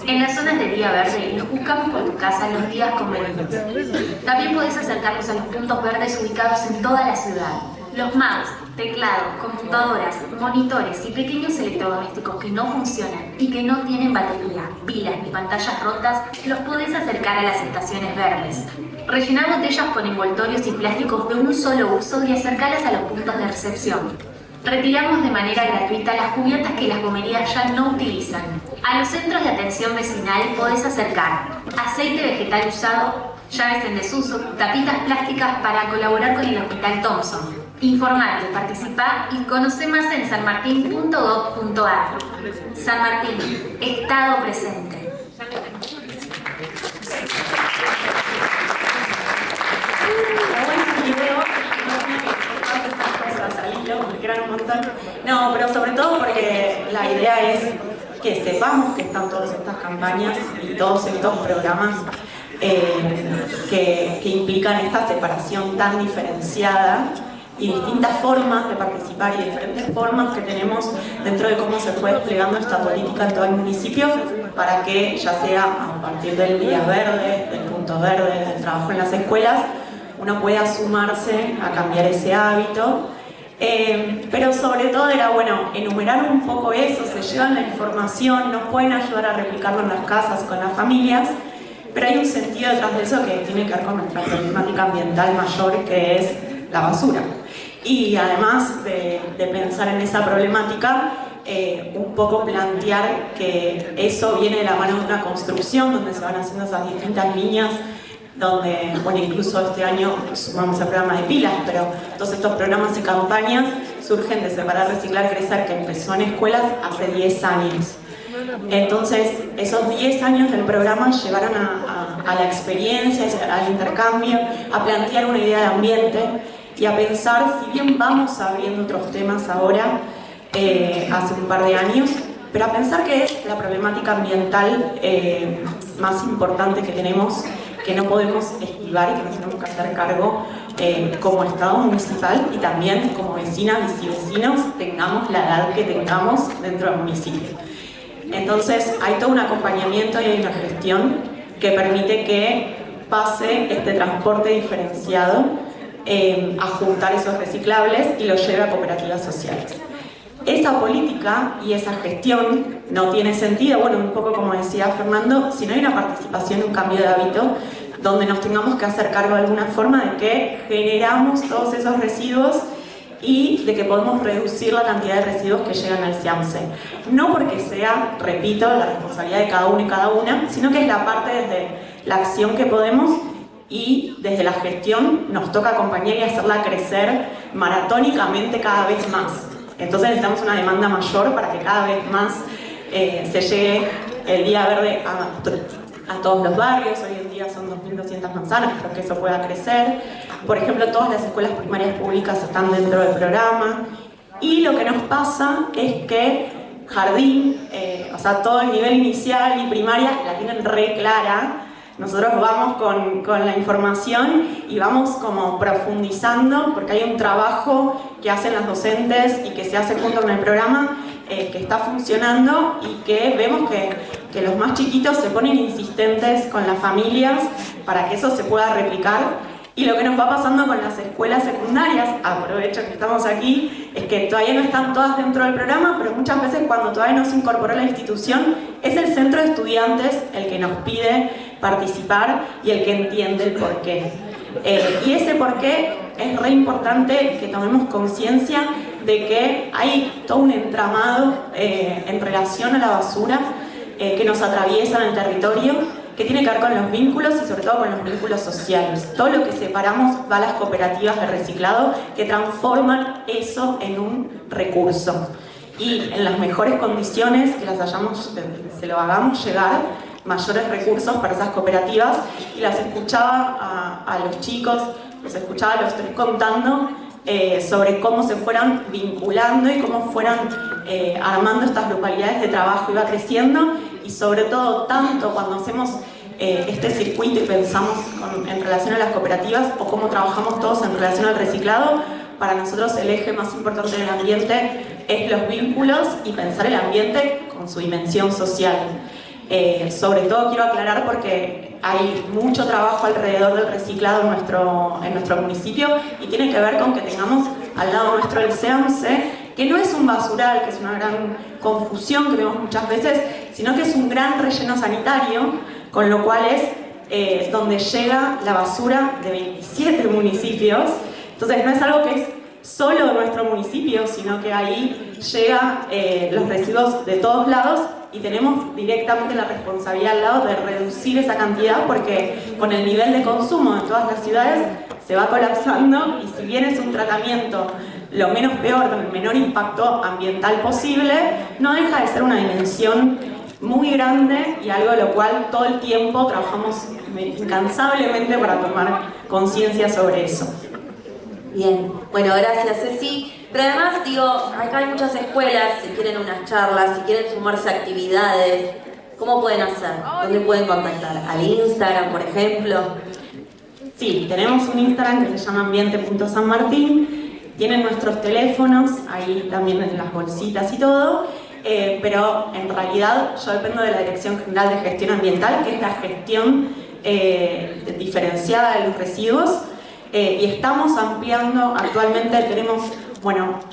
En las zonas de día verde los buscamos por tu casa los días convenientes. También podés acercarnos a los puntos verdes ubicados en toda la ciudad. Los mouse, teclados, computadoras, monitores y pequeños electrodomésticos que no funcionan y que no tienen batería, pilas ni pantallas rotas, los podés acercar a las estaciones verdes. Rellenar botellas con envoltorios y plásticos de un solo uso y acercarlas a los puntos de recepción. Retiramos de manera gratuita las cubiertas que las gomerías ya no utilizan. A los centros de atención vecinal podés acercar aceite vegetal usado, llaves en desuso, tapitas plásticas para colaborar con el Hospital Thompson. Informate, participá y conoce más en sanmartin.gov.ar. San Martín, Estado presente. No, pero sobre todo porque la idea es que sepamos que están todas estas campañas y todos estos programas que implican esta separación tan diferenciada y distintas formas de participar y diferentes formas que tenemos dentro de cómo se fue desplegando esta política en todo el municipio para que ya sea a partir del día verde, del punto verde, del trabajo en las escuelas, uno pueda sumarse a cambiar ese hábito. Pero sobre todo era, bueno, enumerar un poco eso, se llevan la información, nos pueden ayudar a replicarlo en las casas, con las familias, pero hay un sentido detrás de eso que tiene que ver con nuestra problemática ambiental mayor, que es la basura. Y además de pensar en esa problemática, un poco plantear que eso viene de la mano de una construcción donde se van haciendo esas distintas líneas, donde, bueno, incluso este año sumamos el programa de pilas, pero todos estos programas y campañas surgen de Separar, Reciclar, Crecer, que empezó en escuelas hace 10 años. Entonces, esos 10 años del programa llevaron a la experiencia, al intercambio, a plantear una idea de ambiente y a pensar, si bien vamos abriendo otros temas ahora, hace un par de años, pero a pensar que es la problemática ambiental más importante que tenemos, que no podemos esquivar y que nos tenemos que hacer cargo como Estado municipal y también como vecinas y vecinos, tengamos la edad que tengamos dentro del municipio. Entonces hay todo un acompañamiento y hay una gestión que permite que pase este transporte diferenciado a juntar esos reciclables y los lleve a cooperativas sociales. Esa política y esa gestión no tiene sentido, bueno, un poco como decía Fernando, si no hay una participación, un cambio de hábito, donde nos tengamos que hacer cargo de alguna forma de que generamos todos esos residuos y de que podemos reducir la cantidad de residuos que llegan al CIAMSE. No porque sea, repito, la responsabilidad de cada uno y cada una, sino que es la parte desde la acción que podemos y desde la gestión nos toca acompañar y hacerla crecer maratónicamente cada vez más. Entonces necesitamos una demanda mayor para que cada vez más se llegue el día verde a todos los barrios. Hoy en día son 2.200 manzanas, pero que eso pueda crecer. Por ejemplo, todas las escuelas primarias públicas están dentro del programa. Y lo que nos pasa es que jardín, o sea, todo el nivel inicial y primaria la tienen re clara. Nosotros vamos con la información y vamos como profundizando, porque hay un trabajo que hacen las docentes y que se hace junto con el programa, que está funcionando y que vemos que los más chiquitos se ponen insistentes con las familias para que eso se pueda replicar. Y lo que nos va pasando con las escuelas secundarias, aprovecho que estamos aquí, es que todavía no están todas dentro del programa, pero muchas veces cuando todavía no se incorporó la institución, es el centro de estudiantes el que nos pide participar y el que entiende el porqué. Y ese porqué es re importante que tomemos conciencia de que hay todo un entramado en relación a la basura que nos atraviesa en el territorio, que tiene que ver con los vínculos y sobre todo con los vínculos sociales. Todo lo que separamos va a las cooperativas de reciclado que transforman eso en un recurso. Y en las mejores condiciones que se lo hagamos llegar, mayores recursos para esas cooperativas. Y las escuchaba a los chicos, los escuchaba a los tres contando sobre cómo se fueran vinculando y cómo fueran armando estas localidades de trabajo, iba creciendo. Y sobre todo, tanto cuando hacemos este circuito y pensamos en relación a las cooperativas o cómo trabajamos todos en relación al reciclado, para nosotros el eje más importante del ambiente es los vínculos y pensar el ambiente con su dimensión social. Sobre todo quiero aclarar porque hay mucho trabajo alrededor del reciclado en nuestro municipio y tiene que ver con que tengamos al lado nuestro el C11, que no es un basural, que es una gran confusión que vemos muchas veces, sino que es un gran relleno sanitario, con lo cual es donde llega la basura de 27 municipios. Entonces no es algo que es solo de nuestro municipio, sino que ahí llegan los residuos de todos lados y tenemos directamente la responsabilidad al lado de reducir esa cantidad, porque con el nivel de consumo de todas las ciudades se va colapsando, y si bien es un tratamiento lo menos peor, con el menor impacto ambiental posible, no deja de ser una dimensión muy grande y algo de lo cual todo el tiempo trabajamos incansablemente para tomar conciencia sobre eso. Bien, bueno, gracias Ceci. Pero además, digo, acá hay muchas escuelas, si quieren unas charlas, si quieren sumarse a actividades, ¿cómo pueden hacer? ¿Dónde pueden contactar? ¿Al Instagram, por ejemplo? Sí, tenemos un Instagram que se llama ambiente.sanmartin. Tienen nuestros teléfonos, ahí también en las bolsitas y todo, pero en realidad yo dependo de la Dirección General de Gestión Ambiental, que es la gestión diferenciada de los residuos, y estamos ampliando, actualmente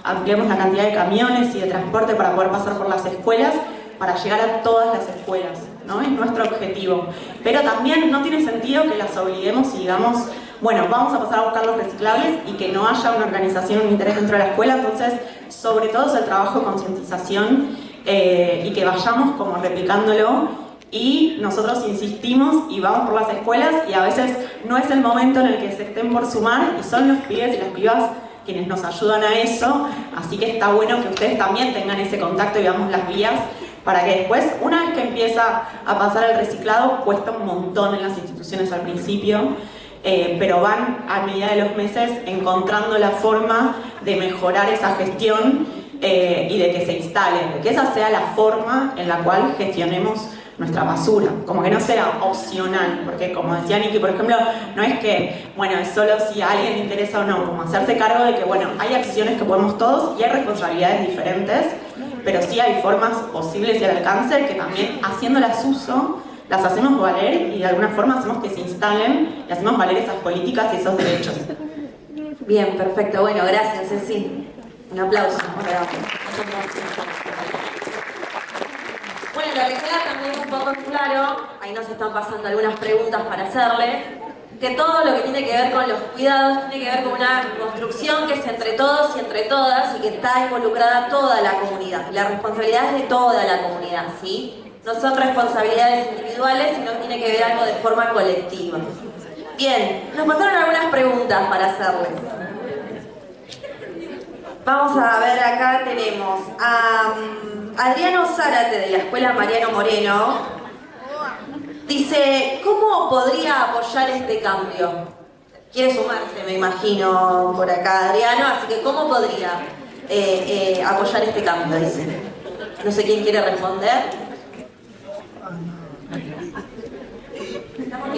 ampliamos la cantidad de camiones y de transporte para poder pasar por las escuelas, para llegar a todas las escuelas, ¿no? Es nuestro objetivo. Pero también no tiene sentido que las obliguemos y digamos, bueno, vamos a pasar a buscar los reciclables y que no haya una organización, un interés dentro de la escuela. Entonces, sobre todo es el trabajo de concientización y que vayamos como replicándolo. Y nosotros insistimos y vamos por las escuelas y a veces no es el momento en el que se estén por sumar y son los pibes y las pibas quienes nos ayudan a eso. Así que está bueno que ustedes también tengan ese contacto y veamos las vías para que después, una vez que empieza a pasar el reciclado, cuesta un montón en las instituciones al principio, pero van a medida de los meses encontrando la forma de mejorar esa gestión y de que se instale, de que esa sea la forma en la cual gestionemos nuestra basura, como que no sea opcional, porque como decía Niki, por ejemplo, no es que, bueno, es solo si a alguien le interesa o no, como hacerse cargo de que, bueno, hay acciones que podemos todos y hay responsabilidades diferentes, pero sí hay formas posibles y al alcance que también haciéndolas uso, las hacemos valer y de alguna forma hacemos que se instalen y hacemos valer esas políticas y esos derechos. Bien, perfecto. Bueno, gracias, Ceci. Un aplauso. Bueno, lo que queda también un poco claro, ahí nos están pasando algunas preguntas para hacerle, que todo lo que tiene que ver con los cuidados tiene que ver con una construcción que es entre todos y entre todas y que está involucrada toda la comunidad. La responsabilidad es de toda la comunidad, ¿sí? No son responsabilidades individuales, sino que tiene que ver algo de forma colectiva. Bien, nos pasaron algunas preguntas para hacerles. Vamos a ver, acá tenemos a Adriano Zárate de la Escuela Mariano Moreno. Dice, ¿cómo podría apoyar este cambio? quiere sumarse, me imagino, por acá Adriano, así que ¿cómo podría apoyar este cambio? Dice. No sé quién quiere responder.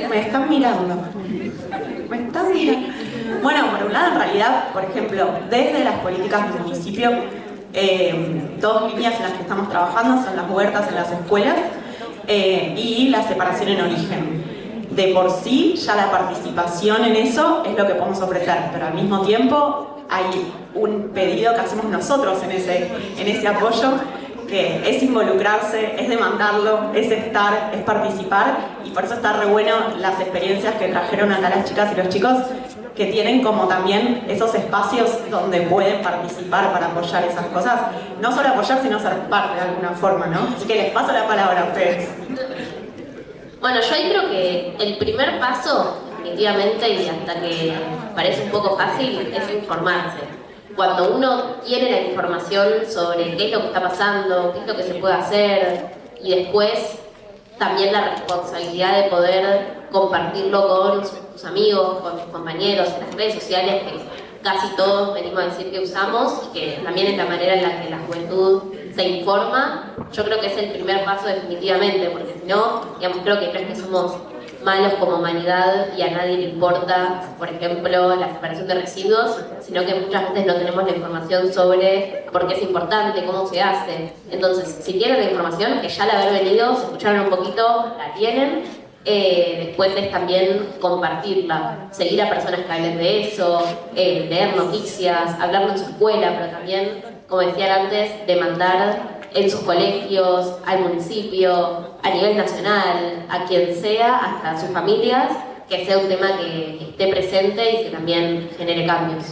Me están mirando. Me están mirando. Bueno, por un lado, en realidad, por ejemplo, desde las políticas del municipio, dos líneas en las que estamos trabajando son las huertas en las escuelas y la separación en origen. De por sí, ya la participación en eso es lo que podemos ofrecer, pero al mismo tiempo hay un pedido que hacemos nosotros en ese apoyo, que es involucrarse, es demandarlo, es estar, es participar, y por eso está re bueno las experiencias que trajeron acá las chicas y los chicos, que tienen como también esos espacios donde pueden participar para apoyar esas cosas. No solo apoyar, sino ser parte de alguna forma, ¿no? Así que les paso la palabra a ustedes. Bueno, yo ahí creo que el primer paso, definitivamente, y hasta que parece un poco fácil, es informarse. Cuando uno tiene la información sobre qué es lo que está pasando, qué es lo que se puede hacer, y después también la responsabilidad de poder compartirlo con sus amigos, con sus compañeros, en las redes sociales, que casi todos venimos a decir que usamos, y que también es la manera en la que la juventud se informa, yo creo que es el primer paso definitivamente, porque si no, digamos, creo que no es que somos malos como humanidad y a nadie le importa, por ejemplo, la separación de residuos, sino que muchas veces no tenemos la información sobre por qué es importante, cómo se hace. Entonces, si tienen la información, que ya la haber venido, se escucharon un poquito, la tienen. Después es también compartirla, seguir a personas que hablen de eso, leer noticias, hablarlo en su escuela, pero también, como decía antes, demandar en sus colegios, al municipio, a nivel nacional, a quien sea, hasta sus familias, que sea un tema que esté presente y que también genere cambios.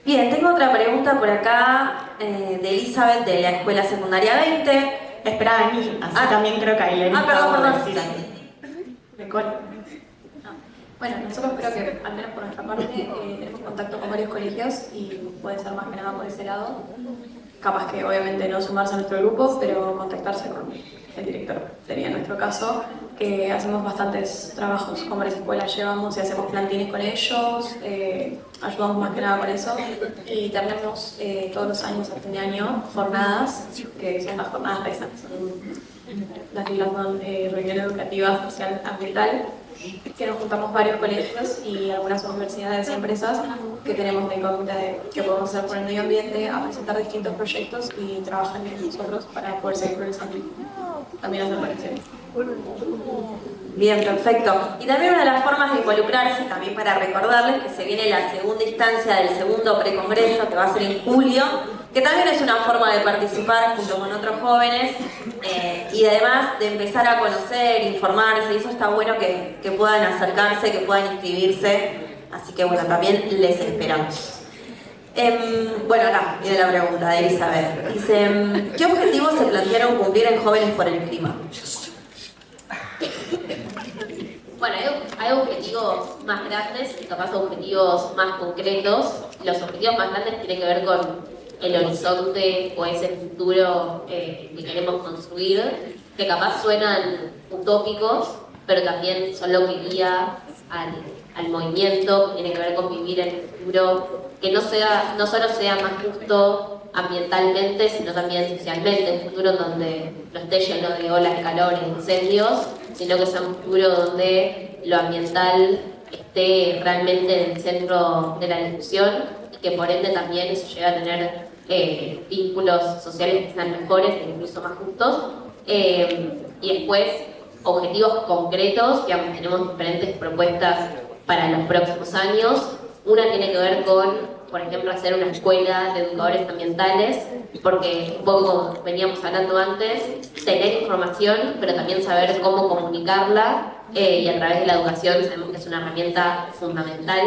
Bien, tengo otra pregunta por acá de Elizabeth de la Escuela Secundaria 20. Espera a mí, así también creo que Aileen perdón. Me colo. Bueno, nosotros creo que, al menos por nuestra parte, tenemos contacto con varios colegios y puede ser más que nada por ese lado. Capaz que obviamente no sumarse a nuestro grupo, pero contactarse con el director. Sería nuestro caso, que hacemos bastantes trabajos con varias escuelas, llevamos y hacemos plantines con ellos, ayudamos más que nada con eso. Y tenemos todos los años, a fin de año, jornadas, que son las jornadas RESA. Las siglas son Reunión Educativa Social Ambiental, que nos juntamos varios colegios y algunas universidades y empresas que tenemos de cuenta de qué podemos hacer por el medio ambiente, a presentar distintos proyectos y trabajar con nosotros para poder seguir progresando. También hacer relaciones. Bien, perfecto. Y también una de las formas de involucrarse, también para recordarles que se viene la segunda instancia del segundo precongreso, que va a ser en julio, que también es una forma de participar junto con otros jóvenes y además de empezar a conocer, informarse, y eso está bueno que puedan acercarse, que puedan inscribirse, así que bueno, también les esperamos. Bueno, acá viene la pregunta de Elizabeth. Dice, ¿qué objetivos se plantearon cumplir en Jóvenes por el Clima? Bueno, hay objetivos más grandes y capaz objetivos más concretos. Los objetivos más grandes tienen que ver con el horizonte o ese futuro que queremos construir, que capaz suenan utópicos, pero también son lo que guía al movimiento, que tiene que ver con vivir en el futuro, que no solo sea más justo ambientalmente, sino también socialmente, un futuro donde no esté lleno de olas de calor e incendios, sino que sea un futuro donde lo ambiental esté realmente en el centro de la discusión y que por ende también eso llegue a tener vínculos sociales que sean mejores e incluso más justos. Y después, objetivos concretos, digamos, tenemos diferentes propuestas para los próximos años. Una tiene que ver con, por ejemplo, hacer una escuela de educadores ambientales, porque un poco como veníamos hablando antes, tener información, pero también saber cómo comunicarla, y a través de la educación sabemos que es una herramienta fundamental.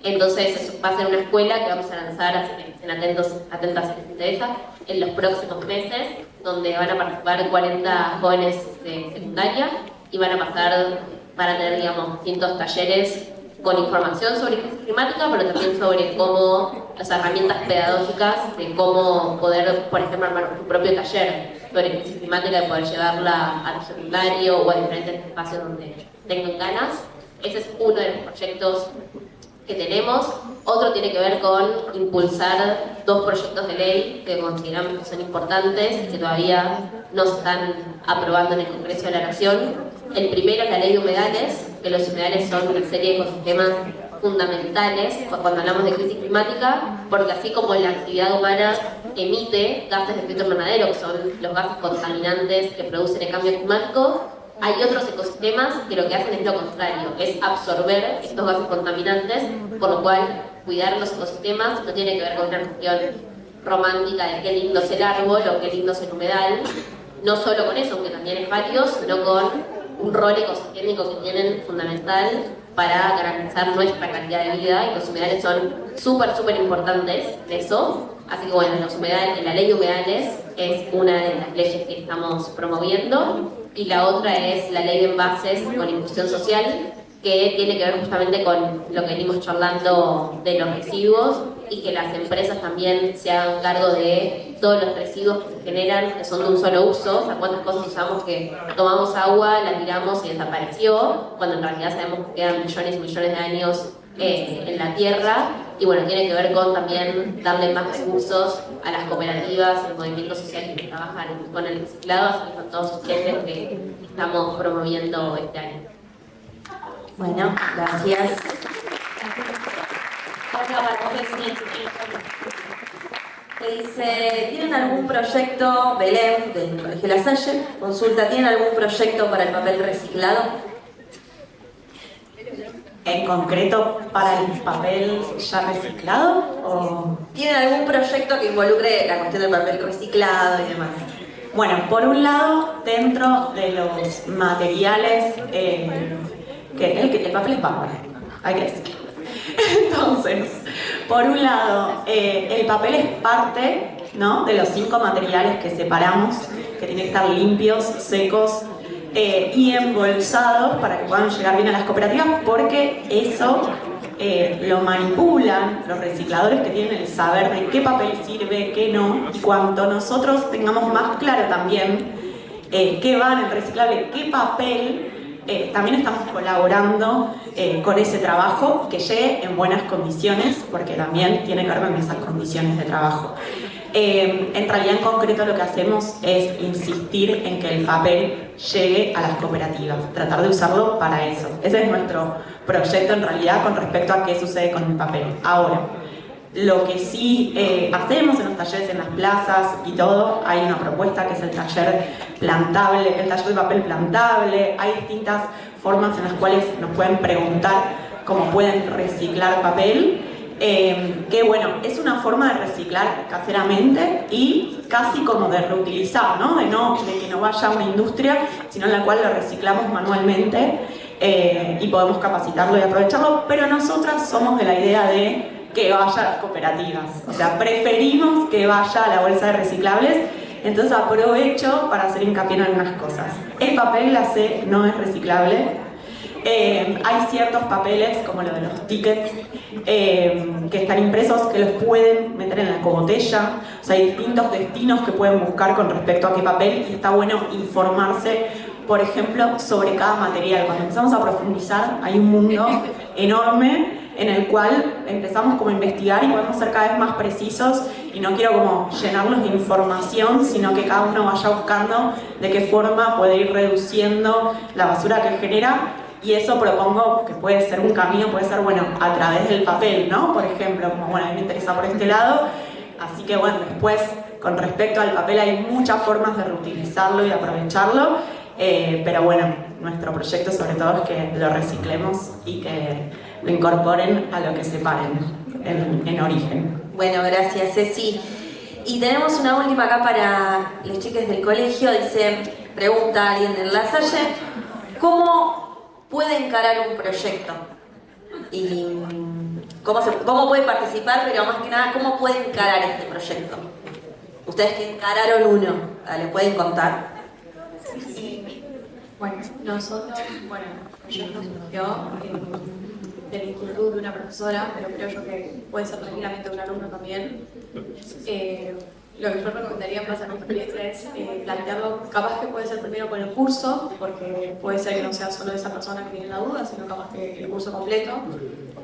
Entonces eso va a ser una escuela que vamos a lanzar, así que estén atentas si les interesa, en los próximos meses, donde van a participar 40 jóvenes de secundaria y van a tener, digamos, distintos talleres con información sobre crisis climática, pero también sobre cómo las herramientas pedagógicas de cómo poder, por ejemplo, armar tu propio taller sobre crisis climática y poder llevarla al secundario o a diferentes espacios donde tengan ganas. ese es uno de los proyectos que tenemos. Otro tiene que ver con impulsar 2 proyectos de ley que consideramos que son importantes y que todavía no se están aprobando en el Congreso de la Nación. El primero es la ley de humedales, que los humedales son una serie de ecosistemas fundamentales cuando hablamos de crisis climática, porque así como la actividad humana emite gases de efecto invernadero, que son los gases contaminantes que producen el cambio climático, hay otros ecosistemas que lo que hacen es lo contrario, es absorber estos gases contaminantes, por lo cual cuidar los ecosistemas no tiene que ver con una cuestión romántica de qué lindo es el árbol o qué lindo es el humedal, no solo con eso, aunque también es válido, sino con un rol ecosistémico que tienen fundamental para garantizar nuestra calidad de vida, y los humedales son súper importantes de eso. Así que bueno, los humedales, la ley de humedales es una de las leyes que estamos promoviendo, y la otra es la ley de envases con inclusión social, que tiene que ver justamente con lo que venimos charlando de los residuos, y que las empresas también se hagan cargo de todos los residuos que se generan, que son de un solo uso. O sea, cuántas cosas usamos que tomamos agua, la tiramos y desapareció, cuando en realidad sabemos que quedan millones y millones de años en la tierra. Y bueno, tiene que ver con también darle más recursos a las cooperativas y movimientos sociales que trabajan con el reciclado, así que son todos ejes que estamos promoviendo este año. Bueno, gracias. Que dice, ¿tienen algún proyecto, Belén, del Colegio La Salle? Consulta, ¿tienen algún proyecto para el papel reciclado? ¿En concreto para el papel ya reciclado? ¿O? ¿Tienen algún proyecto que involucre la cuestión del papel reciclado y demás? Bueno, por un lado, dentro de los materiales, el papel es bárbaro, hay que decirlo. Entonces, por un lado, el papel es parte, ¿no?, de los 5 materiales que separamos, que tienen que estar limpios, secos y embolsados para que puedan llegar bien a las cooperativas, porque eso lo manipulan los recicladores, que tienen el saber de qué papel sirve, qué no, y cuanto nosotros tengamos más claro también qué va en el reciclable, qué papel, también estamos colaborando con ese trabajo, que llegue en buenas condiciones, porque también tiene que ver con esas condiciones de trabajo. En realidad, en concreto, lo que hacemos es insistir en que el papel llegue a las cooperativas, tratar de usarlo para eso. Ese es nuestro proyecto en realidad con respecto a qué sucede con el papel. Ahora, lo que sí hacemos en los talleres, en las plazas y todo, hay una propuesta que es el taller plantable, el taller de papel plantable. Hay distintas formas en las cuales nos pueden preguntar cómo pueden reciclar papel, que bueno, es una forma de reciclar caseramente y casi como de reutilizar, ¿no? De que no vaya a una industria, sino en la cual lo reciclamos manualmente y podemos capacitarlo y aprovecharlo, pero nosotras somos de la idea de que vaya a las cooperativas, o sea, preferimos que vaya a la bolsa de reciclables. Entonces aprovecho para hacer hincapié en algunas cosas. El papel glacé no es reciclable. Hay ciertos papeles, como lo de los tickets, que están impresos, que los pueden meter en la ecobotella. O sea, hay distintos destinos que pueden buscar con respecto a qué papel, y está bueno informarse, por ejemplo, sobre cada material. Cuando empezamos a profundizar, hay un mundo enorme en el cual empezamos como a investigar y podemos ser cada vez más precisos, y no quiero como llenarlos de información, sino que cada uno vaya buscando de qué forma puede ir reduciendo la basura que genera. Y eso propongo que puede ser un camino, puede ser, bueno, a través del papel, ¿no? Por ejemplo, como, bueno, a mí me interesa por este lado. Así que, bueno, después, con respecto al papel, hay muchas formas de reutilizarlo y aprovecharlo. Pero bueno, nuestro proyecto sobre todo es que lo reciclemos y que lo incorporen a lo que separen en origen. Bueno, gracias, Ceci. Y tenemos una última acá para los chicos del colegio. Dice, pregunta alguien de La Salle, ¿cómo puede encarar un proyecto? Y cómo puede participar, pero más que nada, ¿cómo puede encarar este proyecto? Ustedes que encararon uno, ¿le pueden contar? Bueno, nosotros, el proyecto surgió del inquietud de una profesora, pero creo yo que puede ser tranquilamente un alumno también. lo que yo recomendaría en base a mi experiencia es plantearlo, capaz que puede ser primero con el curso, porque puede ser que no sea solo esa persona que tiene la duda, sino capaz que el curso completo,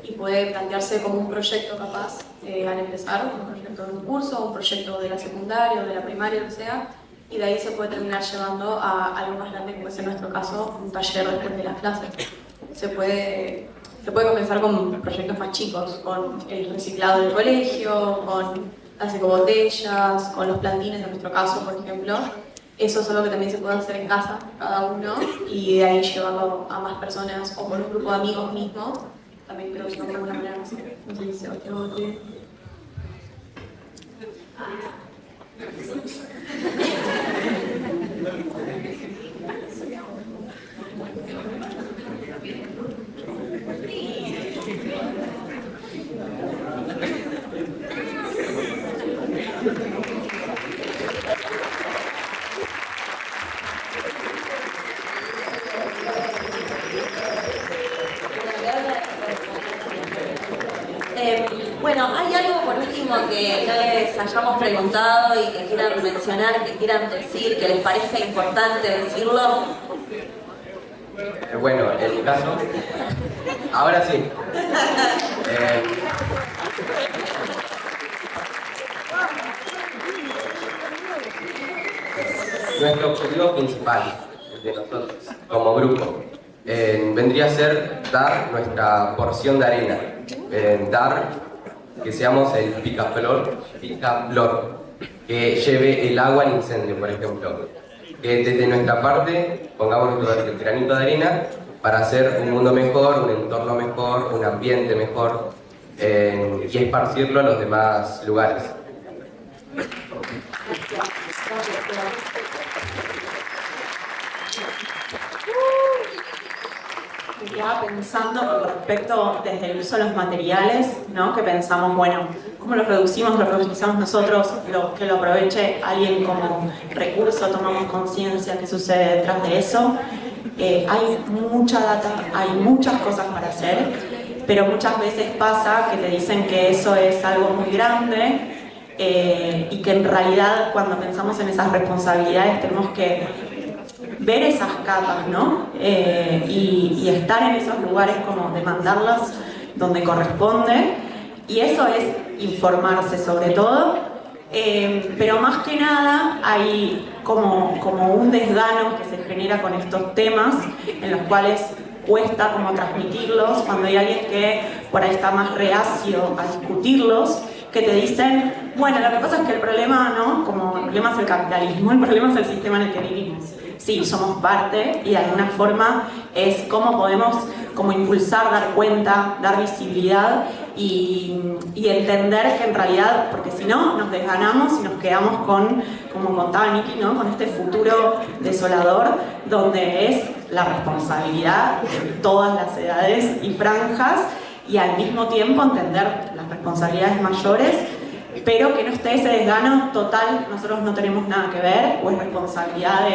y puede plantearse como un proyecto capaz al empezar, un proyecto de un curso, un proyecto de la secundaria o de la primaria, lo que sea, y de ahí se puede terminar llevando a algo más grande, como es en nuestro caso, un taller después de las clases. Se puede comenzar con proyectos más chicos, con el reciclado del colegio, con las ecobotellas, con los plantines en nuestro caso, por ejemplo. Eso es algo que también se puede hacer en casa, cada uno, y de ahí llevarlo a más personas o con un grupo de amigos mismos. También creo que es una buena manera, no sé si se va a Bueno, ¿hay algo por último que no les hayamos preguntado y que quieran mencionar, que quieran decir, que les parezca importante decirlo? Bueno, en mi caso, ahora sí. Nuestro objetivo principal de nosotros, como grupo, vendría a ser dar nuestra porción de arena, dar que seamos el picaflor, que lleve el agua al incendio, por ejemplo. Que desde nuestra parte pongamos nuestro granito de arena para hacer un mundo mejor, un entorno mejor, un ambiente mejor, y esparcirlo a los demás lugares. Ya pensando con respecto desde el uso de los materiales, ¿no? Que pensamos, bueno, ¿cómo lo reducimos, lo reutilizamos nosotros, que lo aproveche alguien como recurso, tomamos conciencia qué sucede detrás de eso? Hay mucha data, hay muchas cosas para hacer, pero muchas veces pasa que te dicen que eso es algo muy grande y que en realidad cuando pensamos en esas responsabilidades tenemos que ver esas capas, ¿no? Y estar en esos lugares, como demandarlas donde corresponde, y eso es informarse sobre todo, pero más que nada hay como un desgano que se genera con estos temas en los cuales cuesta como transmitirlos cuando hay alguien que por ahí está más reacio a discutirlos, que te dicen, bueno, lo que pasa es que el problema, ¿no? Como el problema es el capitalismo, el problema es el sistema en el que vivimos. Sí, somos parte y de alguna forma es cómo podemos como impulsar, dar cuenta, dar visibilidad y entender que en realidad, porque si no nos desganamos y nos quedamos con, como contaba Nikki, ¿no? Con este futuro desolador donde es la responsabilidad de todas las edades y franjas y al mismo tiempo entender las responsabilidades mayores, pero que no esté ese desgano total, nosotros no tenemos nada que ver, o es responsabilidad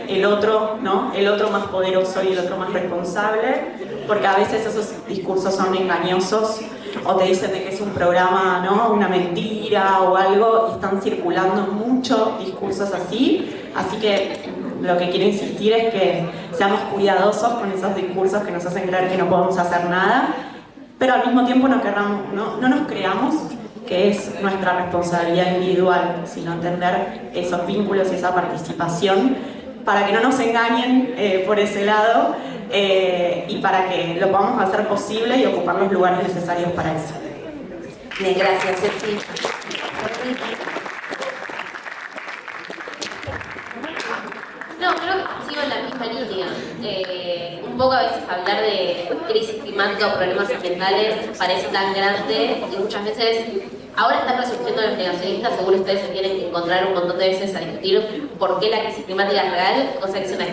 del otro, ¿no? El otro más poderoso y el otro más responsable, porque a veces esos discursos son engañosos, o te dicen de que es un programa, ¿no? Una mentira o algo, y están circulando muchos discursos así que lo que quiero insistir es que seamos cuidadosos con esos discursos que nos hacen creer que no podemos hacer nada, pero al mismo tiempo no nos creamos que es nuestra responsabilidad individual, sino entender esos vínculos y esa participación para que no nos engañen por ese lado y para que lo podamos hacer posible y ocupar los lugares necesarios para eso. Bien, gracias, Ceci. No, creo que sigo en la misma línea. Un poco a veces hablar de crisis climática o problemas ambientales parece tan grande y muchas veces ahora están resurgiendo los negacionistas, según ustedes se tienen que encontrar un montón de veces a discutir por qué la crisis climática es real, cosa que es una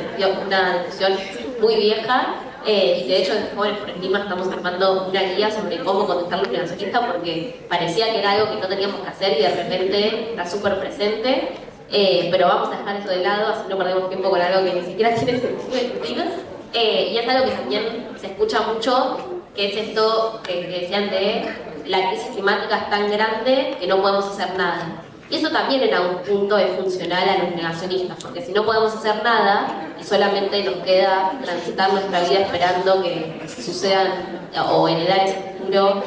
discusión muy vieja. Y de hecho, en Jóvenes por el Clima estamos armando una guía sobre cómo contestar los negacionistas porque parecía que era algo que no teníamos que hacer y de repente está súper presente. Pero vamos a dejar eso de lado, así no perdemos tiempo con algo que ni siquiera tiene sentido discutir. Y es algo que también se escucha mucho, que es esto que decían de la crisis climática es tan grande que no podemos hacer nada. Y eso también en algún punto es funcional a los negacionistas, porque si no podemos hacer nada y solamente nos queda transitar nuestra vida esperando que sucedan o heredar ese futuro,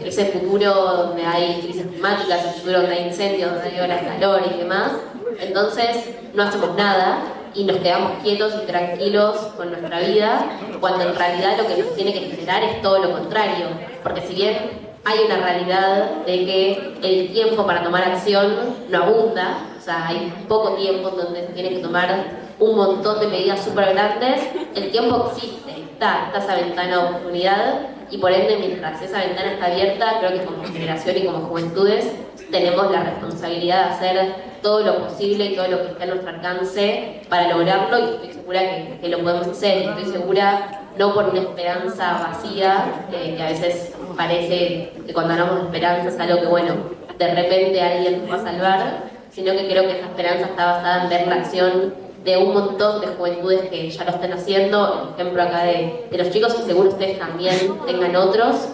ese futuro donde hay crisis climáticas, ese futuro donde hay incendios, donde hay olas de calor y demás, entonces no hacemos nada y nos quedamos quietos y tranquilos con nuestra vida, cuando en realidad lo que nos tiene que generar es todo lo contrario, porque si bien hay una realidad de que el tiempo para tomar acción no abunda, o sea, hay poco tiempo en donde se tienen que tomar un montón de medidas súper grandes, el tiempo existe, está esa ventana de oportunidad, y por ende, mientras esa ventana está abierta, creo que como generación y como juventudes tenemos la responsabilidad de hacer todo lo posible y todo lo que esté a nuestro alcance para lograrlo, y estoy segura que lo podemos hacer, y estoy segura no por una esperanza vacía, que a veces parece que cuando hablamos de esperanza es algo que, bueno, de repente alguien nos va a salvar, sino que creo que esa esperanza está basada en ver la acción de un montón de juventudes que ya lo están haciendo, el ejemplo acá de los chicos, y seguro ustedes también tengan otros,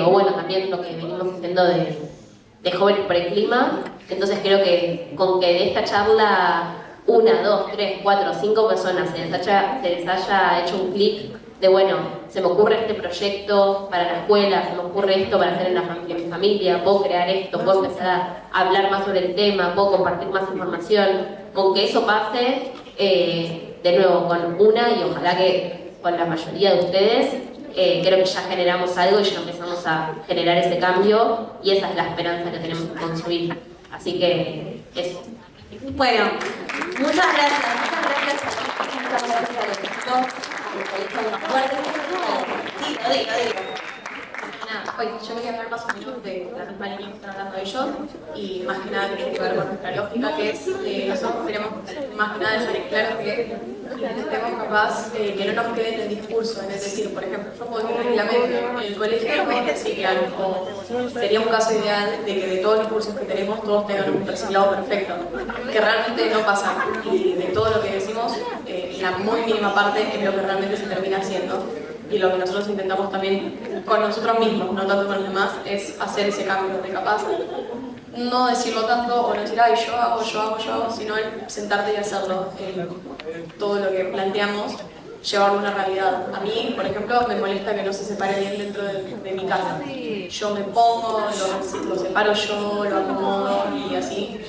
o bueno, también lo que venimos haciendo de Jóvenes por el Clima. Entonces creo que con que de esta charla 1, 2, 3, 4, 5 personas se les haya hecho un clic de, bueno, se me ocurre este proyecto para la escuela, se me ocurre esto para hacer en mi familia, puedo crear esto, puedo empezar a hablar más sobre el tema, puedo compartir más información, con que eso pase, de nuevo, con una y ojalá que con la mayoría de ustedes, creo que ya generamos algo y ya empezamos a generar ese cambio, y esa es la esperanza que tenemos que construir. Así que eso. Bueno, muchas gracias a los chicos. Sí, lo digo. Nada, oye, yo quería hablar más o menos de la misma línea que están hablando ellos, y más que nada que tiene que ver con nuestra lógica, que es nosotros queremos más que nada dejar en claro que intentemos capaz que no nos quede en el discurso, es decir, por ejemplo, yo puedo decir tranquilamente en el colegio no reciclan, o sería un caso ideal de que de todos los cursos que tenemos todos tengan un reciclado perfecto, que realmente no pasa, y de todo lo que decimos, la muy mínima parte es lo que realmente se termina haciendo. Y lo que nosotros intentamos también con nosotros mismos, no tanto con los demás, es hacer ese cambio de capaz. No decirlo tanto o no decir, ay, yo hago, sino el sentarte y hacerlo. Todo lo que planteamos, llevarlo a una realidad. A mí, por ejemplo, me molesta que no se separe bien dentro de mi casa. Yo me pongo, lo separo yo, lo acomodo y así.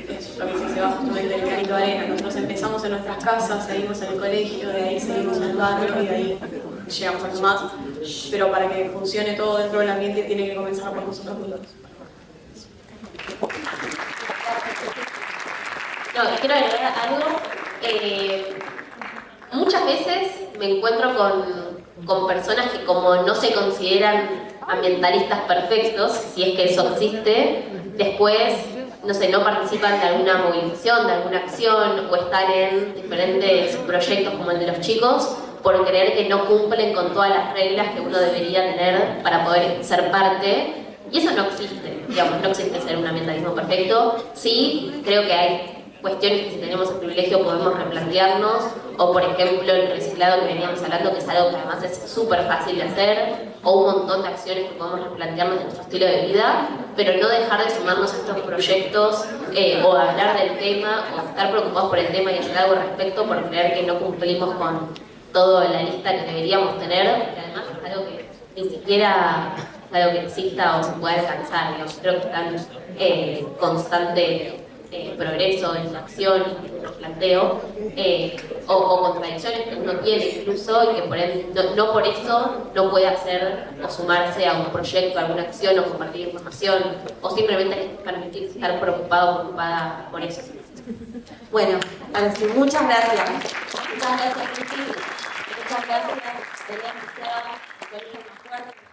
Es lo que se va justamente el granito de arena. Nosotros empezamos en nuestras casas, seguimos en el colegio, de ahí seguimos en el barrio y de ahí llegamos a lo más, pero para que funcione todo dentro del ambiente tiene que comenzar por nosotros mismos. No, quiero agregar algo. Muchas veces me encuentro con personas que, como no se consideran ambientalistas perfectos, si es que eso existe, después, no sé, no participan de alguna movilización, de alguna acción, o están en diferentes proyectos como el de los chicos, por creer que no cumplen con todas las reglas que uno debería tener para poder ser parte, y eso no existe, digamos, no existe ser un ambientalismo perfecto. Sí, creo que hay cuestiones que si tenemos el privilegio podemos replantearnos, o por ejemplo el reciclado que veníamos hablando, que es algo que además es súper fácil de hacer, o un montón de acciones que podemos replantearnos de nuestro estilo de vida, pero no dejar de sumarnos a estos proyectos, o hablar del tema, o estar preocupados por el tema y hacer algo al respecto por creer que no cumplimos con toda la lista que deberíamos tener, que además es algo que ni siquiera es algo que exista o se pueda alcanzar, digamos. Creo que está en constante progreso en la acción y en el planteo, o contradicciones que uno tiene incluso, y que por no por eso no puede hacer o sumarse a un proyecto, a alguna acción, o compartir información, o simplemente permitirse estar preocupado o preocupada por eso. Bueno, ahora sí, muchas gracias. Muchas gracias, Cristina. Muchas gracias, Belén, Colegio Más Fuerte.